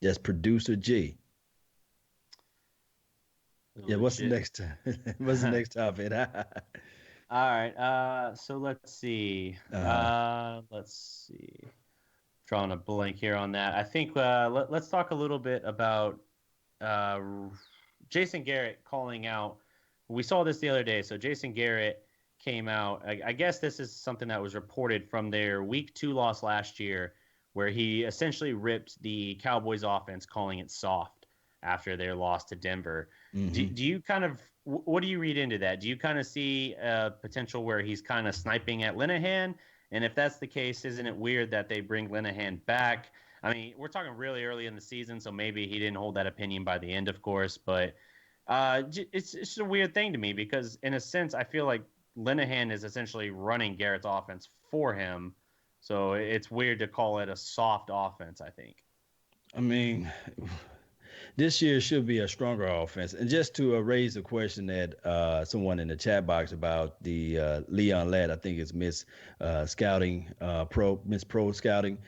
That's producer G. Yeah, what's the next? What's the next topic?
All right. So let's see. Let's see. Drawing a blank here on that. I think let's talk a little bit about uh, Jason Garrett calling out. We saw this the other day. So Jason Garrett came out. I guess this is something that was reported from their Week 2 loss last year, where he essentially ripped the Cowboys offense, calling it soft after their loss to Denver.
Mm-hmm.
Do you kind of what do you read into that? Do you kind of see a potential where he's kind of sniping at Linehan? And if that's the case, isn't it weird that they bring Linehan back? I mean, we're talking really early in the season, so maybe he didn't hold that opinion by the end, of course. But it's just a weird thing to me because, in a sense, I feel like Linehan is essentially running Garrett's offense for him. So it's weird to call it a soft offense, I think.
I mean, this year should be a stronger offense. And just to raise a question that someone in the chat box about the Leon Lett, I think it's Miss Scouting, Miss Pro Scouting.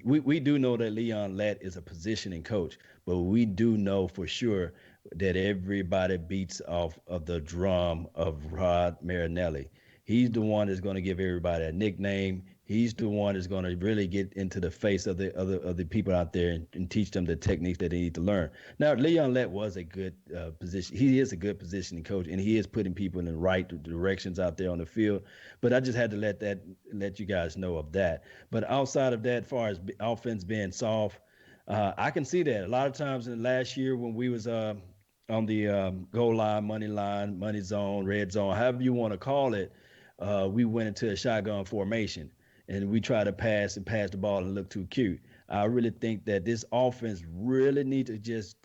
We do know that Leon Lett is a positioning coach, but we do know for sure that everybody beats off of the drum of Rod Marinelli. He's the one that's going to give everybody a nickname. He's the one that's going to really get into the face of the people out there and teach them the techniques that they need to learn. Now, Leon Lett was a good position. He is a good positioning coach, and he is putting people in the right directions out there on the field. But I just had to let you guys know of that. But outside of that, as far as offense being soft, I can see that. A lot of times in the last year when we was on the goal line, money zone, red zone, however you want to call it, we went into a shotgun formation. And we try to pass the ball and look too cute. I really think that this offense really needs to just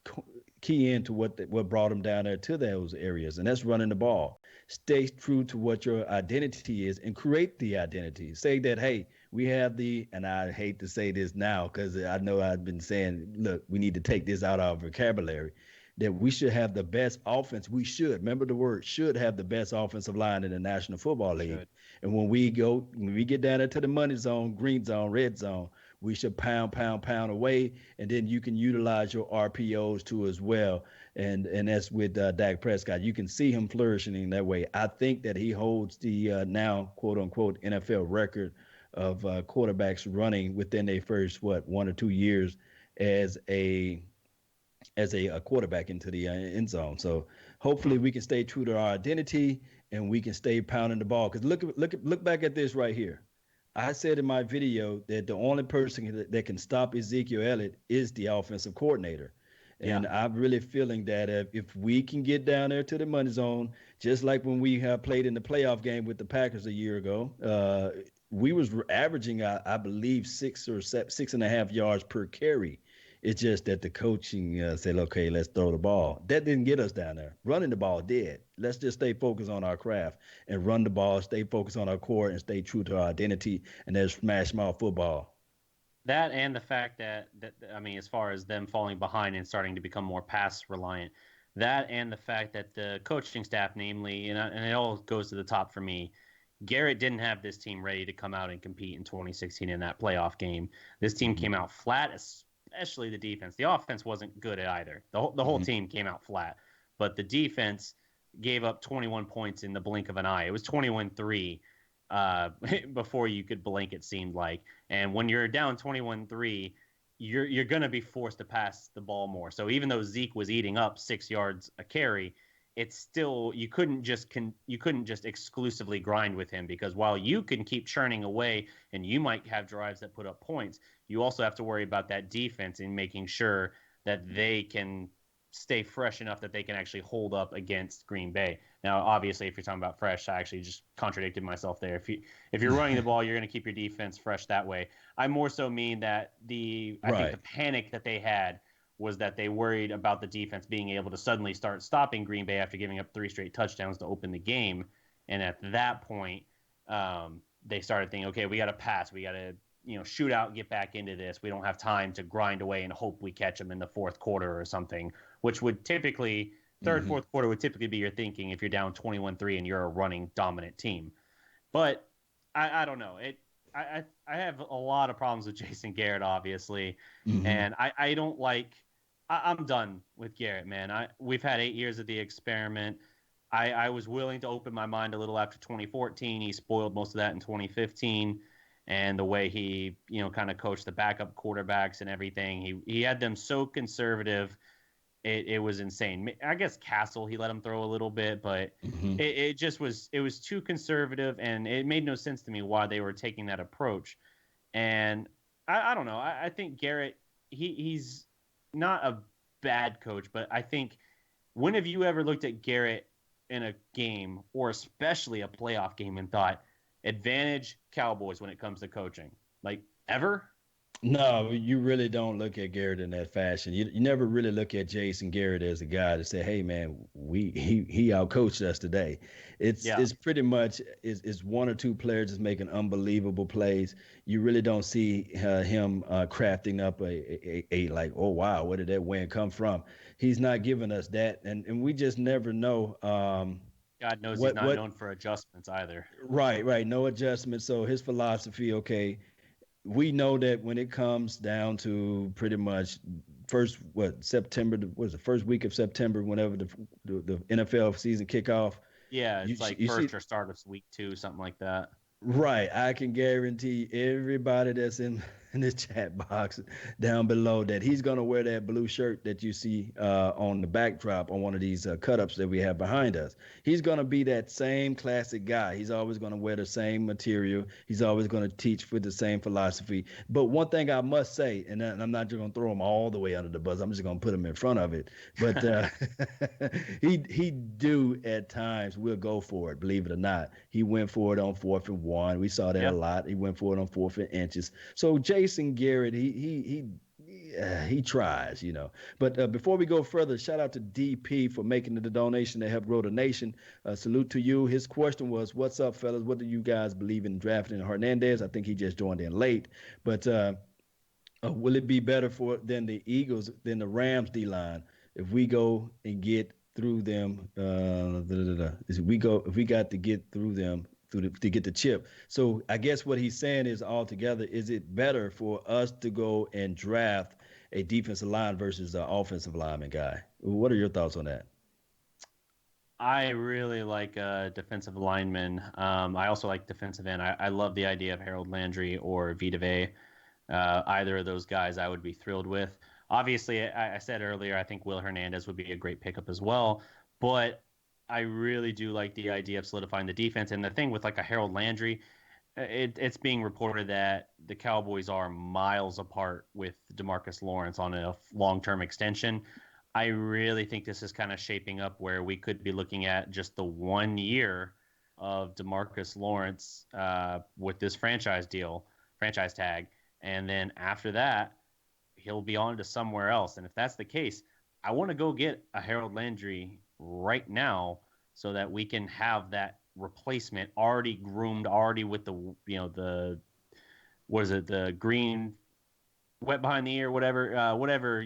key into what brought them down there to those areas, and that's running the ball. Stay true to what your identity is and create the identity. Say that, hey, we have and I hate to say this now because I know I've been saying, look, we need to take this out of our vocabulary, that we should have the best offense. We should, remember the word, should have the best offensive line in the National Football League. Should. And when we get down into the money zone, green zone, red zone, we should pound away, and then you can utilize your RPOs too as well. And that's with Dak Prescott. You can see him flourishing in that way. I think that he holds the now quote unquote NFL record of quarterbacks running within their first 1 or 2 years as a quarterback into the end zone. So hopefully we can stay true to our identity and we can stay pounding the ball. Because look back at this right here. I said in my video that the only person that can stop Ezekiel Elliott is the offensive coordinator. And I'm really feeling that if we can get down there to the money zone, just like when we played in the playoff game with the Packers a year ago, we was averaging, I believe, 6.5 yards per carry. It's just that the coaching said, okay, let's throw the ball. That didn't get us down there. Running the ball did. Let's just stay focused on our craft and run the ball, stay focused on our core, and stay true to our identity, and that's smash mouth football.
That and the fact that I mean, as far as them falling behind and starting to become more pass reliant, that and the fact that the coaching staff, namely, and it all goes to the top for me, Garrett didn't have this team ready to come out and compete in 2016 in that playoff game. This team came out flat, especially the defense. The offense wasn't good either. The whole team came out flat, but the defense gave up 21 points in the blink of an eye. It was 21-3 before you could blink, it seemed like. And when you're down 21-3, you're going to be forced to pass the ball more. So even though Zeke was eating up 6 yards a carry, it's still you couldn't just exclusively grind with him, because while you can keep churning away and you might have drives that put up points, you also have to worry about that defense and making sure that they can stay fresh enough that they can actually hold up against Green Bay. Now, obviously, if you're talking about fresh, I actually just contradicted myself there. If you're running the ball, you're going to keep your defense fresh that way. I more so mean that I think the panic that they had was that they worried about the defense being able to suddenly start stopping Green Bay after giving up 3 straight touchdowns to open the game. And at that point, they started thinking, okay, we got to pass. We got to shoot out, get back into this. We don't have time to grind away and hope we catch them in the fourth quarter or something, which would typically, fourth quarter would typically be your thinking if you're down 21-3 and you're a running dominant team. But I don't know. I have a lot of problems with Jason Garrett, obviously, and I don't like. I'm done with Garrett, man. We've had 8 years of the experiment. I was willing to open my mind a little after 2014. He spoiled most of that in 2015, and the way he kind of coached the backup quarterbacks and everything. He had them so conservative. It was insane. I guess Castle, he let him throw a little bit, but it just was too conservative, and it made no sense to me why they were taking that approach. And I don't know. I think Garrett, he's not a bad coach, but I think when have you ever looked at Garrett in a game, or especially a playoff game, and thought advantage Cowboys when it comes to coaching? Like, ever?
No, you really don't look at Garrett in that fashion. You never really look at Jason Garrett as a guy to say, "Hey, man, he outcoached us today." It's pretty much is one or two players just making unbelievable plays. You really don't see him crafting up a like, "Oh wow, where did that win come from?" He's not giving us that, and we just never know.
God knows he's not known for adjustments either.
Right, no adjustments. So his philosophy, okay. We know that when it comes down to pretty much September, was the first week of September, whenever the NFL season kickoff.
Yeah, it's first or start of week 2, something like that.
Right. I can guarantee everybody that's in the chat box down below that he's going to wear that blue shirt that you see on the backdrop on one of these cut-ups that we have behind us. He's going to be that same classic guy. He's always going to wear the same material. He's always going to teach with the same philosophy. But one thing I must say, and I'm not just going to throw him all the way under the bus. I'm just going to put him in front of it. But he do at times will go for it, believe it or not. He went for it on 4th and 1. We saw that a lot. He went for it on 4th and inches. So Jason Garrett, he tries, But before we go further, shout out to DP for making the donation to help grow the nation. Salute to you. His question was, "What's up, fellas? What do you guys believe in drafting Hernandez?" I think he just joined in late, but will it be better than the Eagles, than the Rams D line if we go and get through them? If we got to get through them to get the chip. So I guess what he's saying is, altogether, is it better for us to go and draft a defensive line versus an offensive lineman guy? What are your thoughts on that?
I really like defensive linemen. I also like defensive end. I love the idea of Harold Landry or Vita Vea. Either of those guys I would be thrilled with. Obviously, I said earlier, I think Will Hernandez would be a great pickup as well. But I really do like the idea of solidifying the defense. And the thing with like a Harold Landry, it's being reported that the Cowboys are miles apart with DeMarcus Lawrence on a long-term extension. I really think this is kind of shaping up where we could be looking at just the 1 year of DeMarcus Lawrence with this franchise tag. And then after that, he'll be on to somewhere else. And if that's the case, I want to go get a Harold Landry right now so that we can have that replacement already groomed, already with the green wet behind the ear, whatever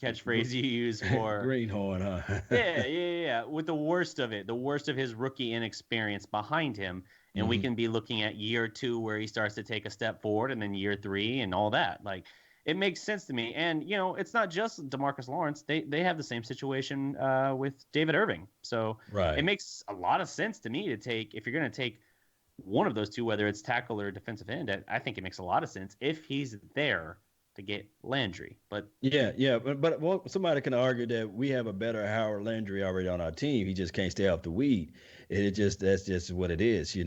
catchphrase you use for
greenhorn, huh?
yeah, with the worst of his rookie inexperience behind him, and we can be looking at year 2 where he starts to take a step forward, and then year 3 and all that. Like, it makes sense to me. And, it's not just DeMarcus Lawrence. They have the same situation with David Irving. So It makes a lot of sense to me to take, if you're going to take one of those two, whether it's tackle or defensive end, I think it makes a lot of sense if he's there to get Landry. But
but somebody can argue that we have a better Howard Landry already on our team. He just can't stay off the weed. That's just what it is.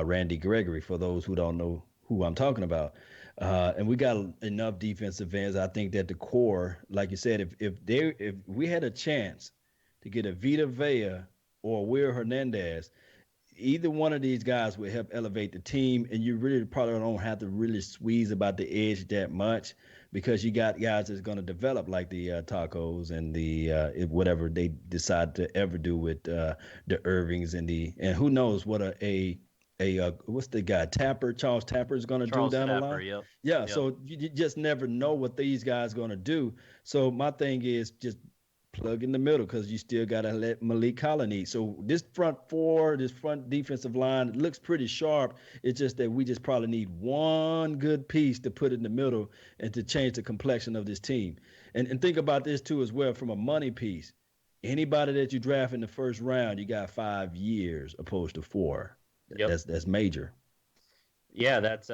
Randy Gregory, for those who don't know who I'm talking about. And we got enough defensive ends. I think that the core, like you said, if we had a chance to get a Vita Vea or Will Hernandez, either one of these guys would help elevate the team, and you really probably don't have to really squeeze about the edge that much, because you got guys that's going to develop, like the Tacos and the whatever they decide to ever do with the Irvings and who knows what what's the guy, Charles Tapper is going to do down the line. Yep. So you just never know what these guys are going to do. So my thing is just plug in the middle because you still got to let Malik Collin eat. So this front four, this front defensive line, it looks pretty sharp. It's just that we just probably need one good piece to put in the middle and to change the complexion of this team. And think about this too as well from a money piece. Anybody that you draft in the first round, you got 5 years opposed to 4.
Yep.
That's major.
Yeah, that's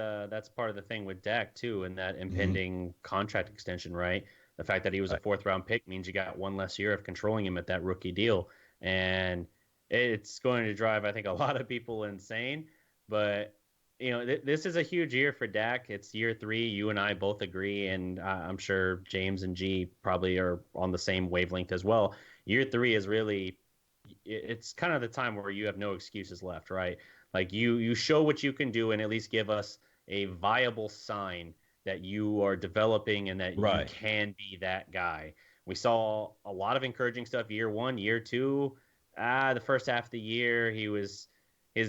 part of the thing with Dak too, and that impending contract extension, right? The fact that he was a 4th-round pick means you got one less year of controlling him at that rookie deal, and it's going to drive, I think, a lot of people insane. But this is a huge year for Dak. It's year 3. You and I both agree, and I'm sure James and G probably are on the same wavelength as well. Year 3 is really, it's kind of the time where you have no excuses left, right? Like you show what you can do and at least give us a viable sign that you are developing and that you can be that guy. We saw a lot of encouraging stuff year 1, year 2. The first half of the year, his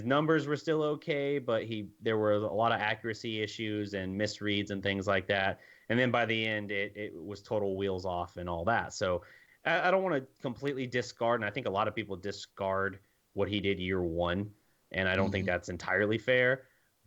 numbers were still okay, but there were a lot of accuracy issues and misreads and things like that. And then by the end, it was total wheels off and all that. So I don't want to completely discard, and I think a lot of people discard what he did year 1. And I don't think that's entirely fair.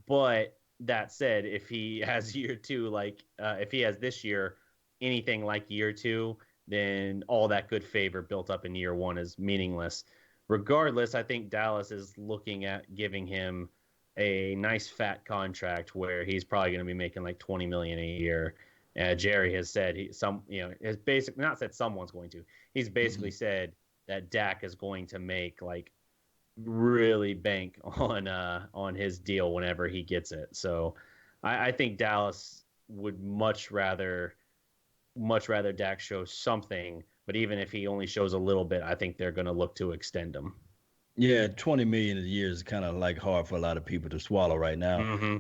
But that said, if he has year 2, if he has this year anything like year 2, then all that good favor built up in year 1 is meaningless. Regardless, I think Dallas is looking at giving him a nice fat contract where he's probably going to be making like $20 million a year. Jerry has said has basically not said someone's going to. He's basically said that Dak is going to make like really bank on his deal whenever he gets it. So I think Dallas would much rather Dak show something, but even if he only shows a little bit, I think they're going to look to extend him.
Yeah, 20 million a year is kind of like hard for a lot of people to swallow right now.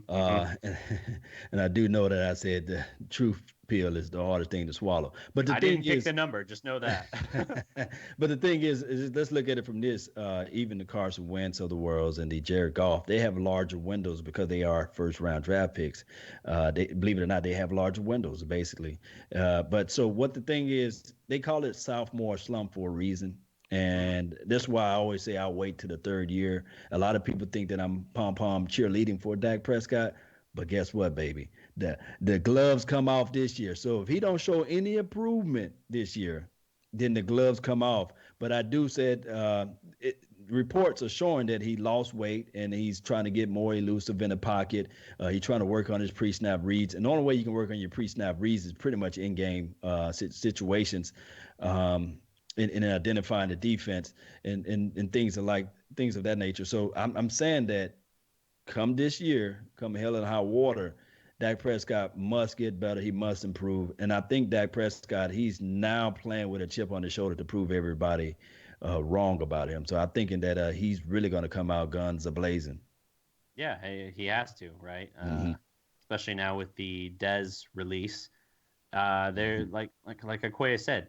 And I do know that I said the truth pill is the hardest thing to swallow. But the
I
thing
didn't pick
is,
the number, just know that.
but the thing is let's look at it from this. Even the Carson Wentz of the worlds and the Jared Goff, they have larger windows because they are first round draft picks. They, believe it or not, they have larger windows basically. But so what the thing is, they call it sophomore slump for a reason. And that's why I always say I'll wait to the 3rd year. A lot of people think that I'm pom-pom cheerleading for Dak Prescott. But guess what, baby? The gloves come off this year. So if he don't show any improvement this year, then the gloves come off. But I do said reports are showing that he lost weight and he's trying to get more elusive in the pocket. He's trying to work on his pre-snap reads. And the only way you can work on your pre-snap reads is pretty much in-game situations. In identifying the defense and things of that nature. So I'm saying that come this year, come hell and high water, Dak Prescott must get better. He must improve. And I think Dak Prescott, he's now playing with a chip on his shoulder to prove everybody wrong about him. So I'm thinking that he's really going to come out guns a-blazing.
Yeah, he has to, right? Especially now with the Dez release. There, like Akoya said,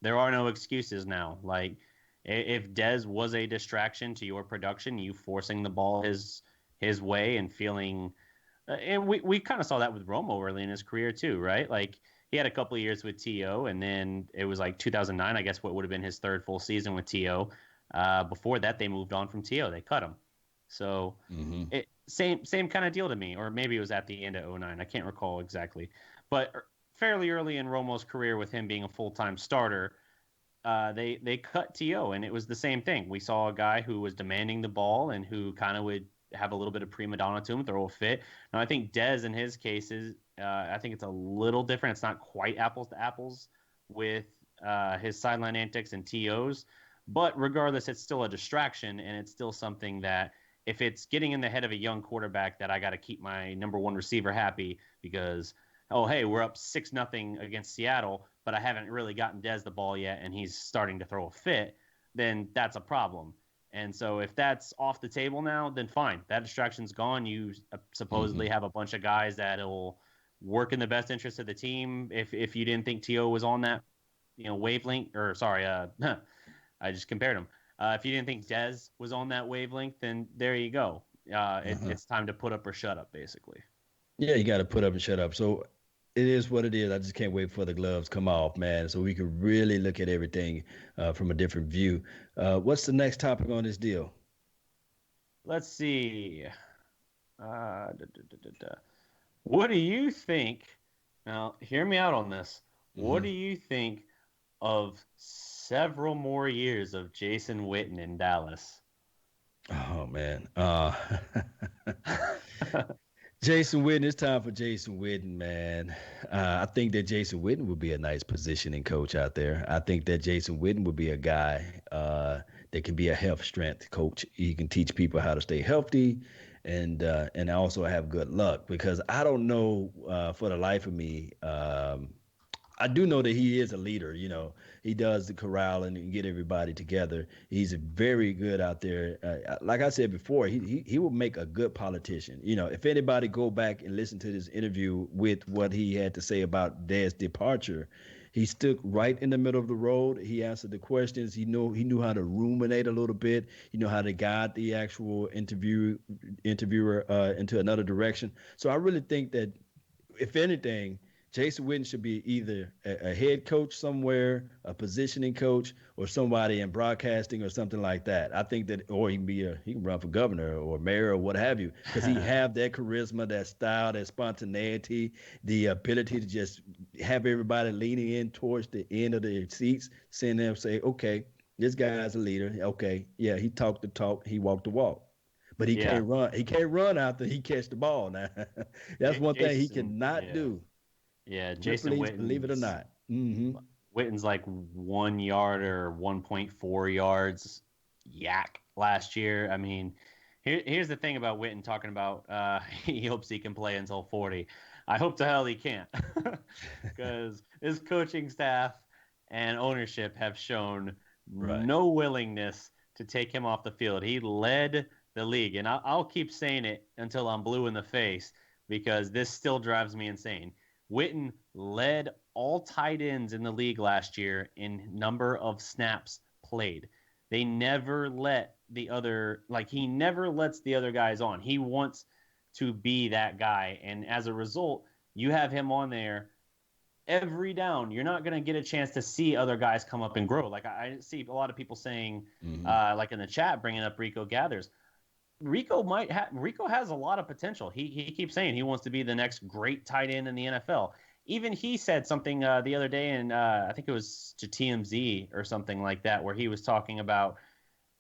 there are no excuses now. Like, if Dez was a distraction to your production, you forcing the ball his way and feeling, and we kind of saw that with Romo early in his career too, right? Like, he had a couple of years with T.O., and then it was like 2009, I guess, what would have been his 3rd full season with T.O. Before that, they moved on from T.O. They cut him. So same kind of deal to me, or maybe it was at the end of 2009. I can't recall exactly, but fairly early in Romo's career with him being a full-time starter, they cut T.O., and it was the same thing. We saw a guy who was demanding the ball and who kind of would have a little bit of prima donna to him, throw a fit. Now, I think Dez, in his cases, I think it's a little different. It's not quite apples to apples with his sideline antics and TOs, but regardless, it's still a distraction, and it's still something that if it's getting in the head of a young quarterback that I got to keep my number 1 receiver happy because – oh, hey, we're up 6-0 against Seattle, but I haven't really gotten Dez the ball yet, and he's starting to throw a fit, then that's a problem. And so if that's off the table now, then fine. That distraction's gone. You supposedly have a bunch of guys that will work in the best interest of the team. If you didn't think T.O. was on that, wavelength, or sorry, I just compared him. If you didn't think Dez was on that wavelength, then there you go. It's time to put up or shut up, basically.
Yeah, you got to put up and shut up. So It is what it is. I just can't wait for the gloves come off, man, so we can really look at everything from a different view. What's the next topic on this deal?
Let's see. Da, da, da, da, da. What do you think? Now, hear me out on this. What
Hmm.
do you think of several more years of Jason Witten in Dallas?
Oh man, Jason Witten. It's time for Jason Witten, man. I think that Jason Witten would be a nice positioning coach out there. I think that Jason Witten would be a guy that can be a health strength coach. He can teach people how to stay healthy, and also have good luck. Because I don't know for the life of me. I do know that he is a leader. He does the corralling and get everybody together. He's very good out there. Like I said before, he will make a good politician. If anybody go back and listen to this interview with what he had to say about Dez's departure, he stood right in the middle of the road. He answered the questions. He knew how to ruminate a little bit. He knew how to guide the actual interviewer into another direction. So I really think that if anything, Jason Witten should be either a head coach somewhere, a positioning coach, or somebody in broadcasting or something like that. I think that, or he can run for governor or mayor or what have you, because he have that charisma, that style, that spontaneity, the ability to just have everybody leaning in towards the end of their seats, seeing them say, okay, this guy's a leader. Okay, yeah, he talked the talk, he walked the walk. But he
Yeah,
can't run. He can't run after he catch the ball. Now, that's one thing he
Jason.
cannot
Yeah,
do.
yeah. Jason
Triple H, believe it or
Witten's
not. Hmm.
Witten's like 1 yard or 1.4 yards yak last year. I mean, here's the thing about Witten talking about he hopes he can play until 40. I hope to hell he can't, because his coaching staff and ownership have shown
Right.
no willingness to take him off the field. He led the league, and I'll keep saying it until I'm blue in the face, because this still drives me insane. Witten led all tight ends in the league last year in number of snaps played. They never let the other, like, he never lets the other guys on. He wants to be that guy. And as a result, you have him on there every down. You're not going to get a chance to see other guys come up and grow. Like, I see a lot of people saying,
Hmm.
like in the chat, bringing up Rico Gathers. Rico has a lot of potential. He keeps saying he wants to be the next great tight end in the NFL. Even he said something the other day, and I think it was to TMZ or something like that, where he was talking about,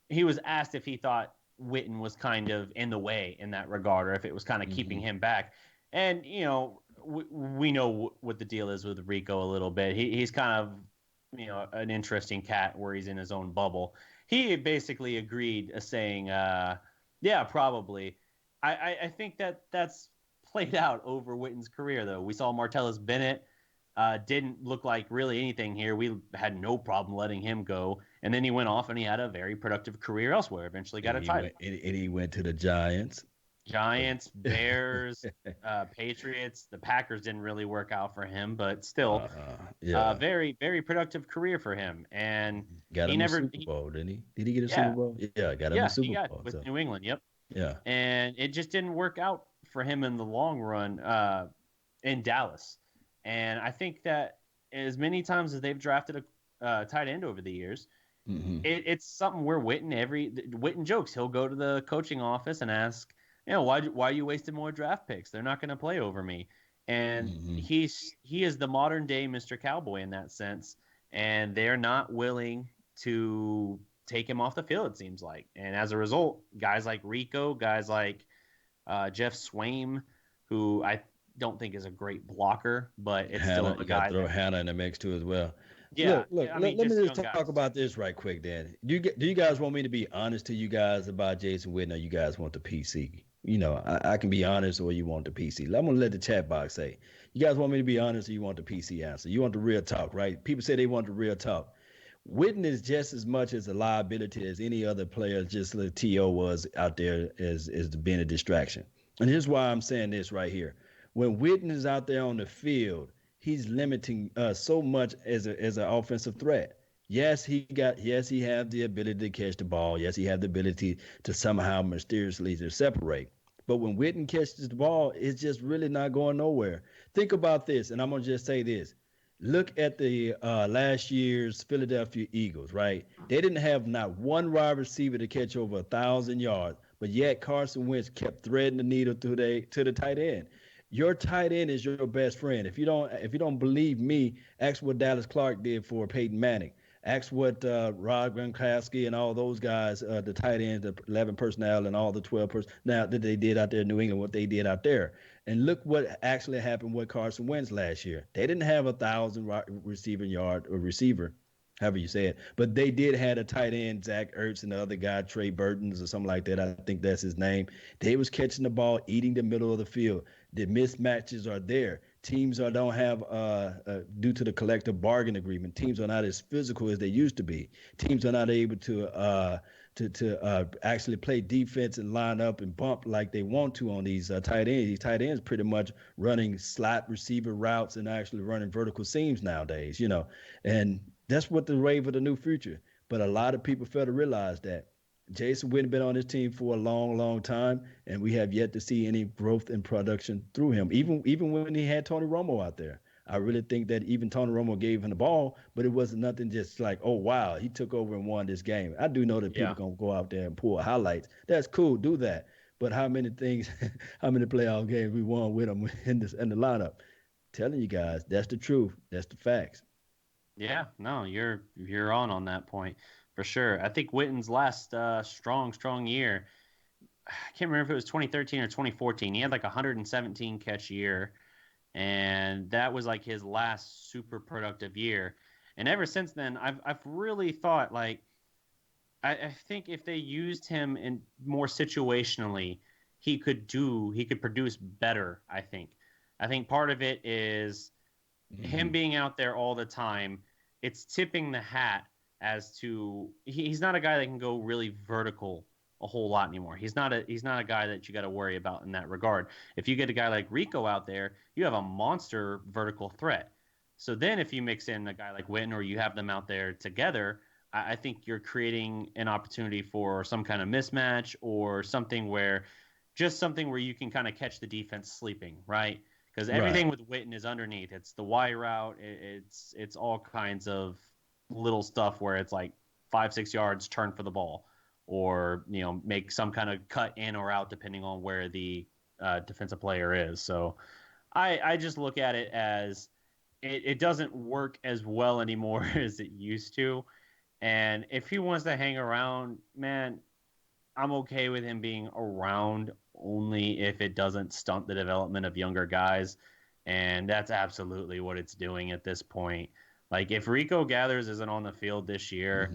he was asked if he thought Witten was kind of in the way in that regard, or if it was kind of keeping
Hmm.
him back. And we know what the deal is with Rico a little bit. He's kind of an interesting cat where he's in his own bubble. He basically agreed, saying, "Yeah, probably." I think that's played out over Witten's career, though. We saw Martellus Bennett didn't look like really anything here. We had no problem letting him go, and then he went off and he had a very productive career elsewhere. Eventually, got
And
a
he
title.
went. And he went to the Giants.
Giants, Bears, Patriots. The Packers didn't really work out for him, but still,
Yeah.
very very productive career for him. And
Got
he
him a
never,
Super Bowl, didn't he? Did he get a Super
yeah,
Bowl? Yeah, got him a
yeah, he
Super
got
Bowl.
with
So
New England. Yep.
yeah.
And it just didn't work out for him in the long run in Dallas. And I think that as many times as they've drafted a tight end over the years,
Hmm.
it's something where Witten jokes. He'll go to the coaching office and ask, why are you wasting more draft picks? They're not going to play over me. And
Hmm.
he is the modern day Mr. Cowboy in that sense, and they're not willing to take him off the field, it seems like. And as a result, guys like Rico, guys like Jeff Swaim, who I don't think is a great blocker, but it's still
Hannah,
a
you got
guy
to throw
that,
Hannah in the mix too as well.
yeah,
Look.
I
Let,
mean,
let me
just
just
young
talk
guys.
about this right quick, Dan. Do you guys want me to be honest to you guys about Jason Witten, or you guys want the PC? I can be honest, or you want the PC. I'm gonna let the chat box say. You guys want me to be honest, or you want the PC answer? You want the real talk, right? People say they want the real talk. Witten is just as much as a liability as any other player, just like T.O. was out there as being a distraction. And here's why I'm saying this right here. When Witten is out there on the field, he's limiting us so much as an offensive threat. Yes, he have the ability to catch the ball. Yes, he have the ability to somehow mysteriously to separate. But when Witten catches the ball, it's just really not going nowhere. Think about this, and I'm gonna just say this. Look at the last year's Philadelphia Eagles, right? They didn't have not one wide receiver to catch over 1,000 yards, but yet Carson Wentz kept threading the needle to the tight end. Your tight end is your best friend. If you don't believe me, ask what Dallas Clark did for Peyton Manning. Ask what Rob Gronkowski and all those guys, the tight ends, the 11 personnel, and all the 12 personnel that they did out there in New England, what they did out there. And look what actually happened with Carson Wentz last year. They didn't have 1,000 receiving yard or receiver, however you say it, but they did have a tight end, Zach Ertz, and the other guy, Trey Burtons or something like that. I think that's his name. They was catching the ball, eating the middle of the field. The mismatches are there. Teams don't have, due to the collective bargain agreement, teams are not as physical as they used to be. Teams are not able to actually play defense and line up and bump like they want to on these tight ends. These tight ends pretty much running slot receiver routes and actually running vertical seams nowadays, and that's what the wave of the new future. But a lot of people fail to realize that Jason Witten been on his team for a long, long time, and we have yet to see any growth in production through him. Even when he had Tony Romo out there, I really think that even Tony Romo gave him the ball, but it wasn't nothing just like, oh wow, he took over and won this game. I do know that people gonna go out there and pull highlights. That's cool, do that. But how many things, how many playoff games we won with him in the lineup? Telling you guys, that's the truth. That's the facts.
Yeah, no, you're on that point for sure. I think Witten's last strong year, I can't remember if it was 2013 or 2014. He had like 117 catch year, and that was like his last super productive year. And ever since then, I've really thought like I think if they used him in more situationally, he could produce better. I think part of it is him being out there all the time. It's tipping the hat as to he's not a guy that can go really vertical a whole lot anymore. He's not a guy that you got to worry about in that regard. If you get a guy like Rico out there, you have a monster vertical threat. So then if you mix in a guy like Witten or you have them out there together, I think you're creating an opportunity for some kind of mismatch or something where you can kind of catch the defense sleeping, right? Because everything with Witten is underneath. It's the Y route. It's all kinds of little stuff where it's like 5-6 yards, turn for the ball, or make some kind of cut in or out depending on where the defensive player is. So I just look at it as it doesn't work as well anymore as it used to. And if he wants to hang around, man, I'm okay with him being around only if it doesn't stunt the development of younger guys. And that's absolutely what it's doing at this point. Like if Rico Gathers isn't on the field this year,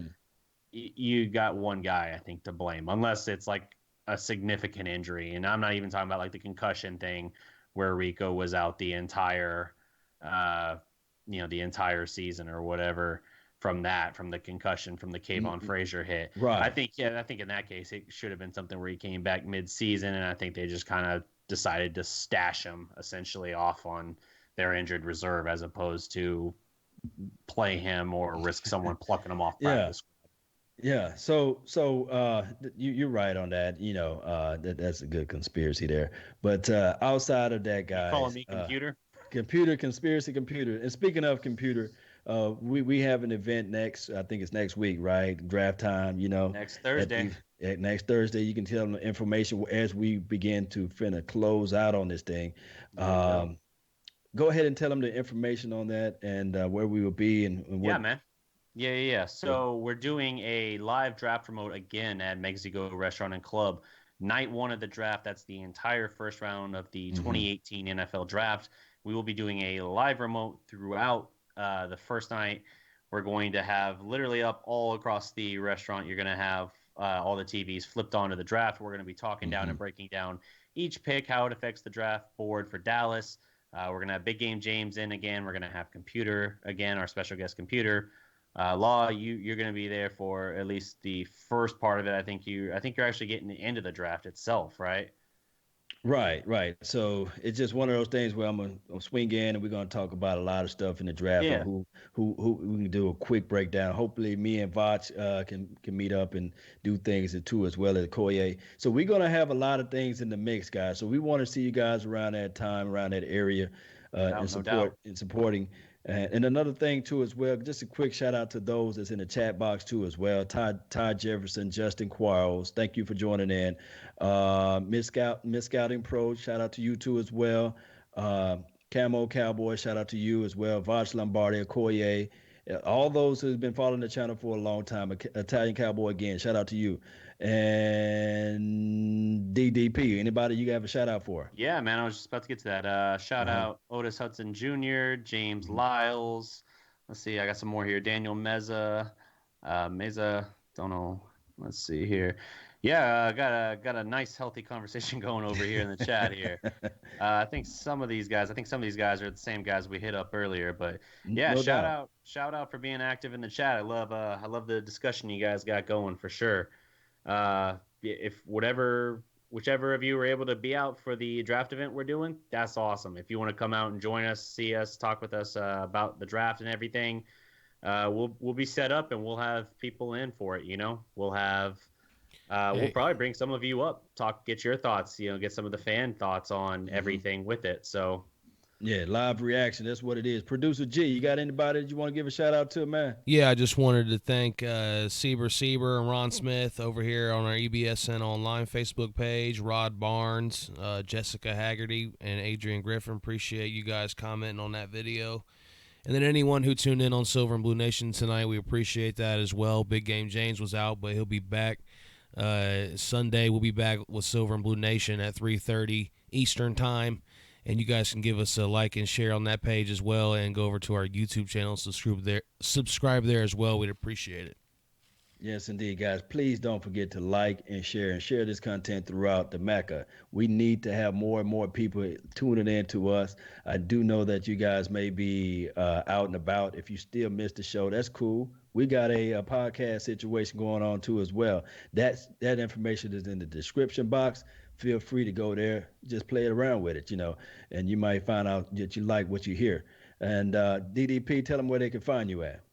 you got one guy, I think, to blame, unless it's like a significant injury. And I'm not even talking about like the concussion thing where Rico was out the entire, the entire season or whatever from the concussion, from the Kayvon Frazier hit.
Right.
I think in that case, it should have been something where he came back mid-season, and I think they just kind of decided to stash him essentially off on their injured reserve as opposed to play him or risk someone plucking him off practice.
Yeah. So you're right on that. That's a good conspiracy there. But outside of that, guys,
calling me computer?
Computer conspiracy, computer. And speaking of computer, we have an event next. I think it's next week, right? Draft time.
Next Thursday.
Next Thursday, you can tell them the information as we begin to finna close out on this thing. Go ahead and tell them the information on that and where we will be and what.
Yeah, man. Yeah. So we're doing a live draft remote again at Mexico Restaurant and Club. Night one of the draft, that's the entire first round of the 2018 NFL draft. We will be doing a live remote throughout the first night. We're going to have literally up all across the restaurant. You're going to have all the TVs flipped onto the draft. We're going to be talking down and breaking down each pick, how it affects the draft board for Dallas. We're going to have Big Game James in again. We're going to have Computer again, our special guest Computer. Law, you're going to be there for at least the first part of it. I think you're actually getting the end of the draft itself, right?
Right, right. So it's just one of those things where I'm gonna swing in and we're gonna talk about a lot of stuff in the draft and
Yeah.
who we can do a quick breakdown. Hopefully, me and Vach can meet up and do things too as well as Koye. So we're gonna have a lot of things in the mix, guys. So we want to see you guys around that time, around that area,
No,
and
no doubt.
supporting. And another thing too as well, just a quick shout out to those that's in the chat box too as well. Todd Jefferson, Justin Quarles, thank you for joining in. Miss Scouting Pro, shout out to you too as well. Uh, Camo Cowboy, shout out to you as well. Voch Lombardi, Okoye, all those who's been following the channel for a long time. Italian Cowboy again, shout out to you. And DDP, anybody you have a shout out for?
Yeah, man, I was just about to get to that. Shout
Uh-huh.
out Otis Hudson Jr., James
Mhm.
Lyles. Let's see, I got some more here. Daniel Meza, don't know. Let's see here. Yeah, got a nice healthy conversation going over here in the chat here. I think some of these guys are the same guys we hit up earlier. But yeah,
No doubt.
shout out for being active in the chat. I love the discussion you guys got going for sure. If whichever of you were able to be out for the draft event we're doing, that's awesome. If you want to come out and join us, see us, talk with us about the draft and everything, we'll be set up and we'll have people in for it. We'll
Hey,
probably bring some of you up, get your thoughts, get some of the fan thoughts on
Mhm.
everything with it. So
Yeah, live reaction. That's what it is. Producer G, you got anybody that you want to give a shout out to, man?
yeah, I just wanted to thank Sieber and Ron Smith over here on our EBSN Online Facebook page, Rod Barnes, Jessica Haggerty, and Adrian Griffin. Appreciate you guys commenting on that video. And then anyone who tuned in on Silver and Blue Nation tonight, we appreciate that as well. Big Game James was out, but he'll be back Sunday. We'll be back with Silver and Blue Nation at 3:30 Eastern Time. And you guys can give us a like and share on that page as well, and go over to our YouTube channel, subscribe there as well. We'd appreciate it.
Yes, indeed, guys. Please don't forget to like and share this content throughout the Mecca. We need to have more and more people tuning in to us. I do know that you guys may be out and about. If you still missed the show, that's cool. We got a podcast situation going on too as well. That information is in the description box. Feel free to go there. Just play it around with it, and you might find out that you like what you hear. And DDP, tell them where they can find you at.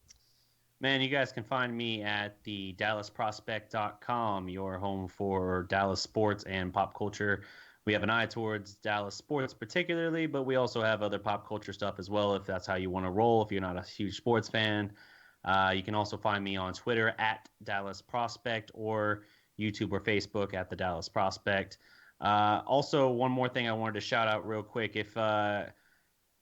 man, you guys can find me at the DallasProspect.com, your home for Dallas sports and pop culture. We have an eye towards Dallas sports particularly, but we also have other pop culture stuff as well if that's how you want to roll, if you're not a huge sports fan. You can also find me on Twitter at Dallas Prospect or YouTube or Facebook at the Dallas Prospect. Also, one more thing I wanted to shout out real quick. If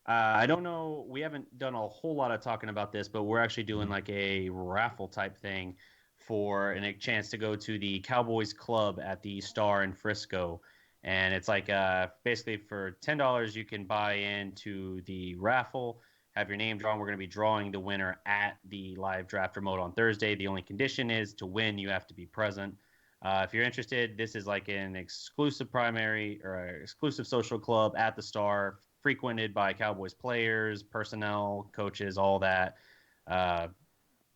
I don't know. We haven't done a whole lot of talking about this, but we're actually doing like a raffle type thing for a chance to go to the Cowboys Club at the Star in Frisco. And it's like basically for $10, you can buy into the raffle, have your name drawn. We're going to be drawing the winner at the live draft remote on Thursday. The only condition is to win, you have to be present. If you're interested, this is like an exclusive primary or exclusive social club at the Star, frequented by Cowboys players, personnel, coaches, all that. Uh,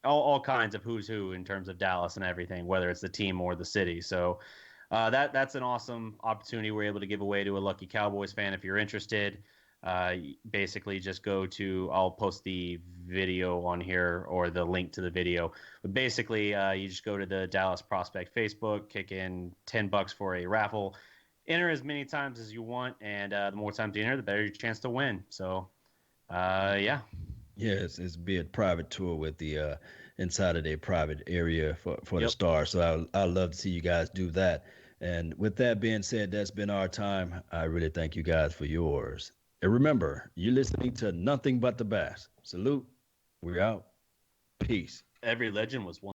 all kinds of who's who in terms of Dallas and everything, whether it's the team or the city. So that's an awesome opportunity we're able to give away to a lucky Cowboys fan. If you're interested, basically just go to, I'll post the video on here or the link to the video. But basically, you just go to the Dallas Prospect Facebook, kick in $10 for a raffle. Enter as many times as you want, and the more times you enter, the better your chance to win. So, yeah.
Yes, it's be a private tour with the inside of their private area for the
Yep.
Star. So I love to see you guys do that. And with that being said, that's been our time. I really thank you guys for yours. And remember, you're listening to nothing but the best. Salute. We're out. Peace.
Every legend was one.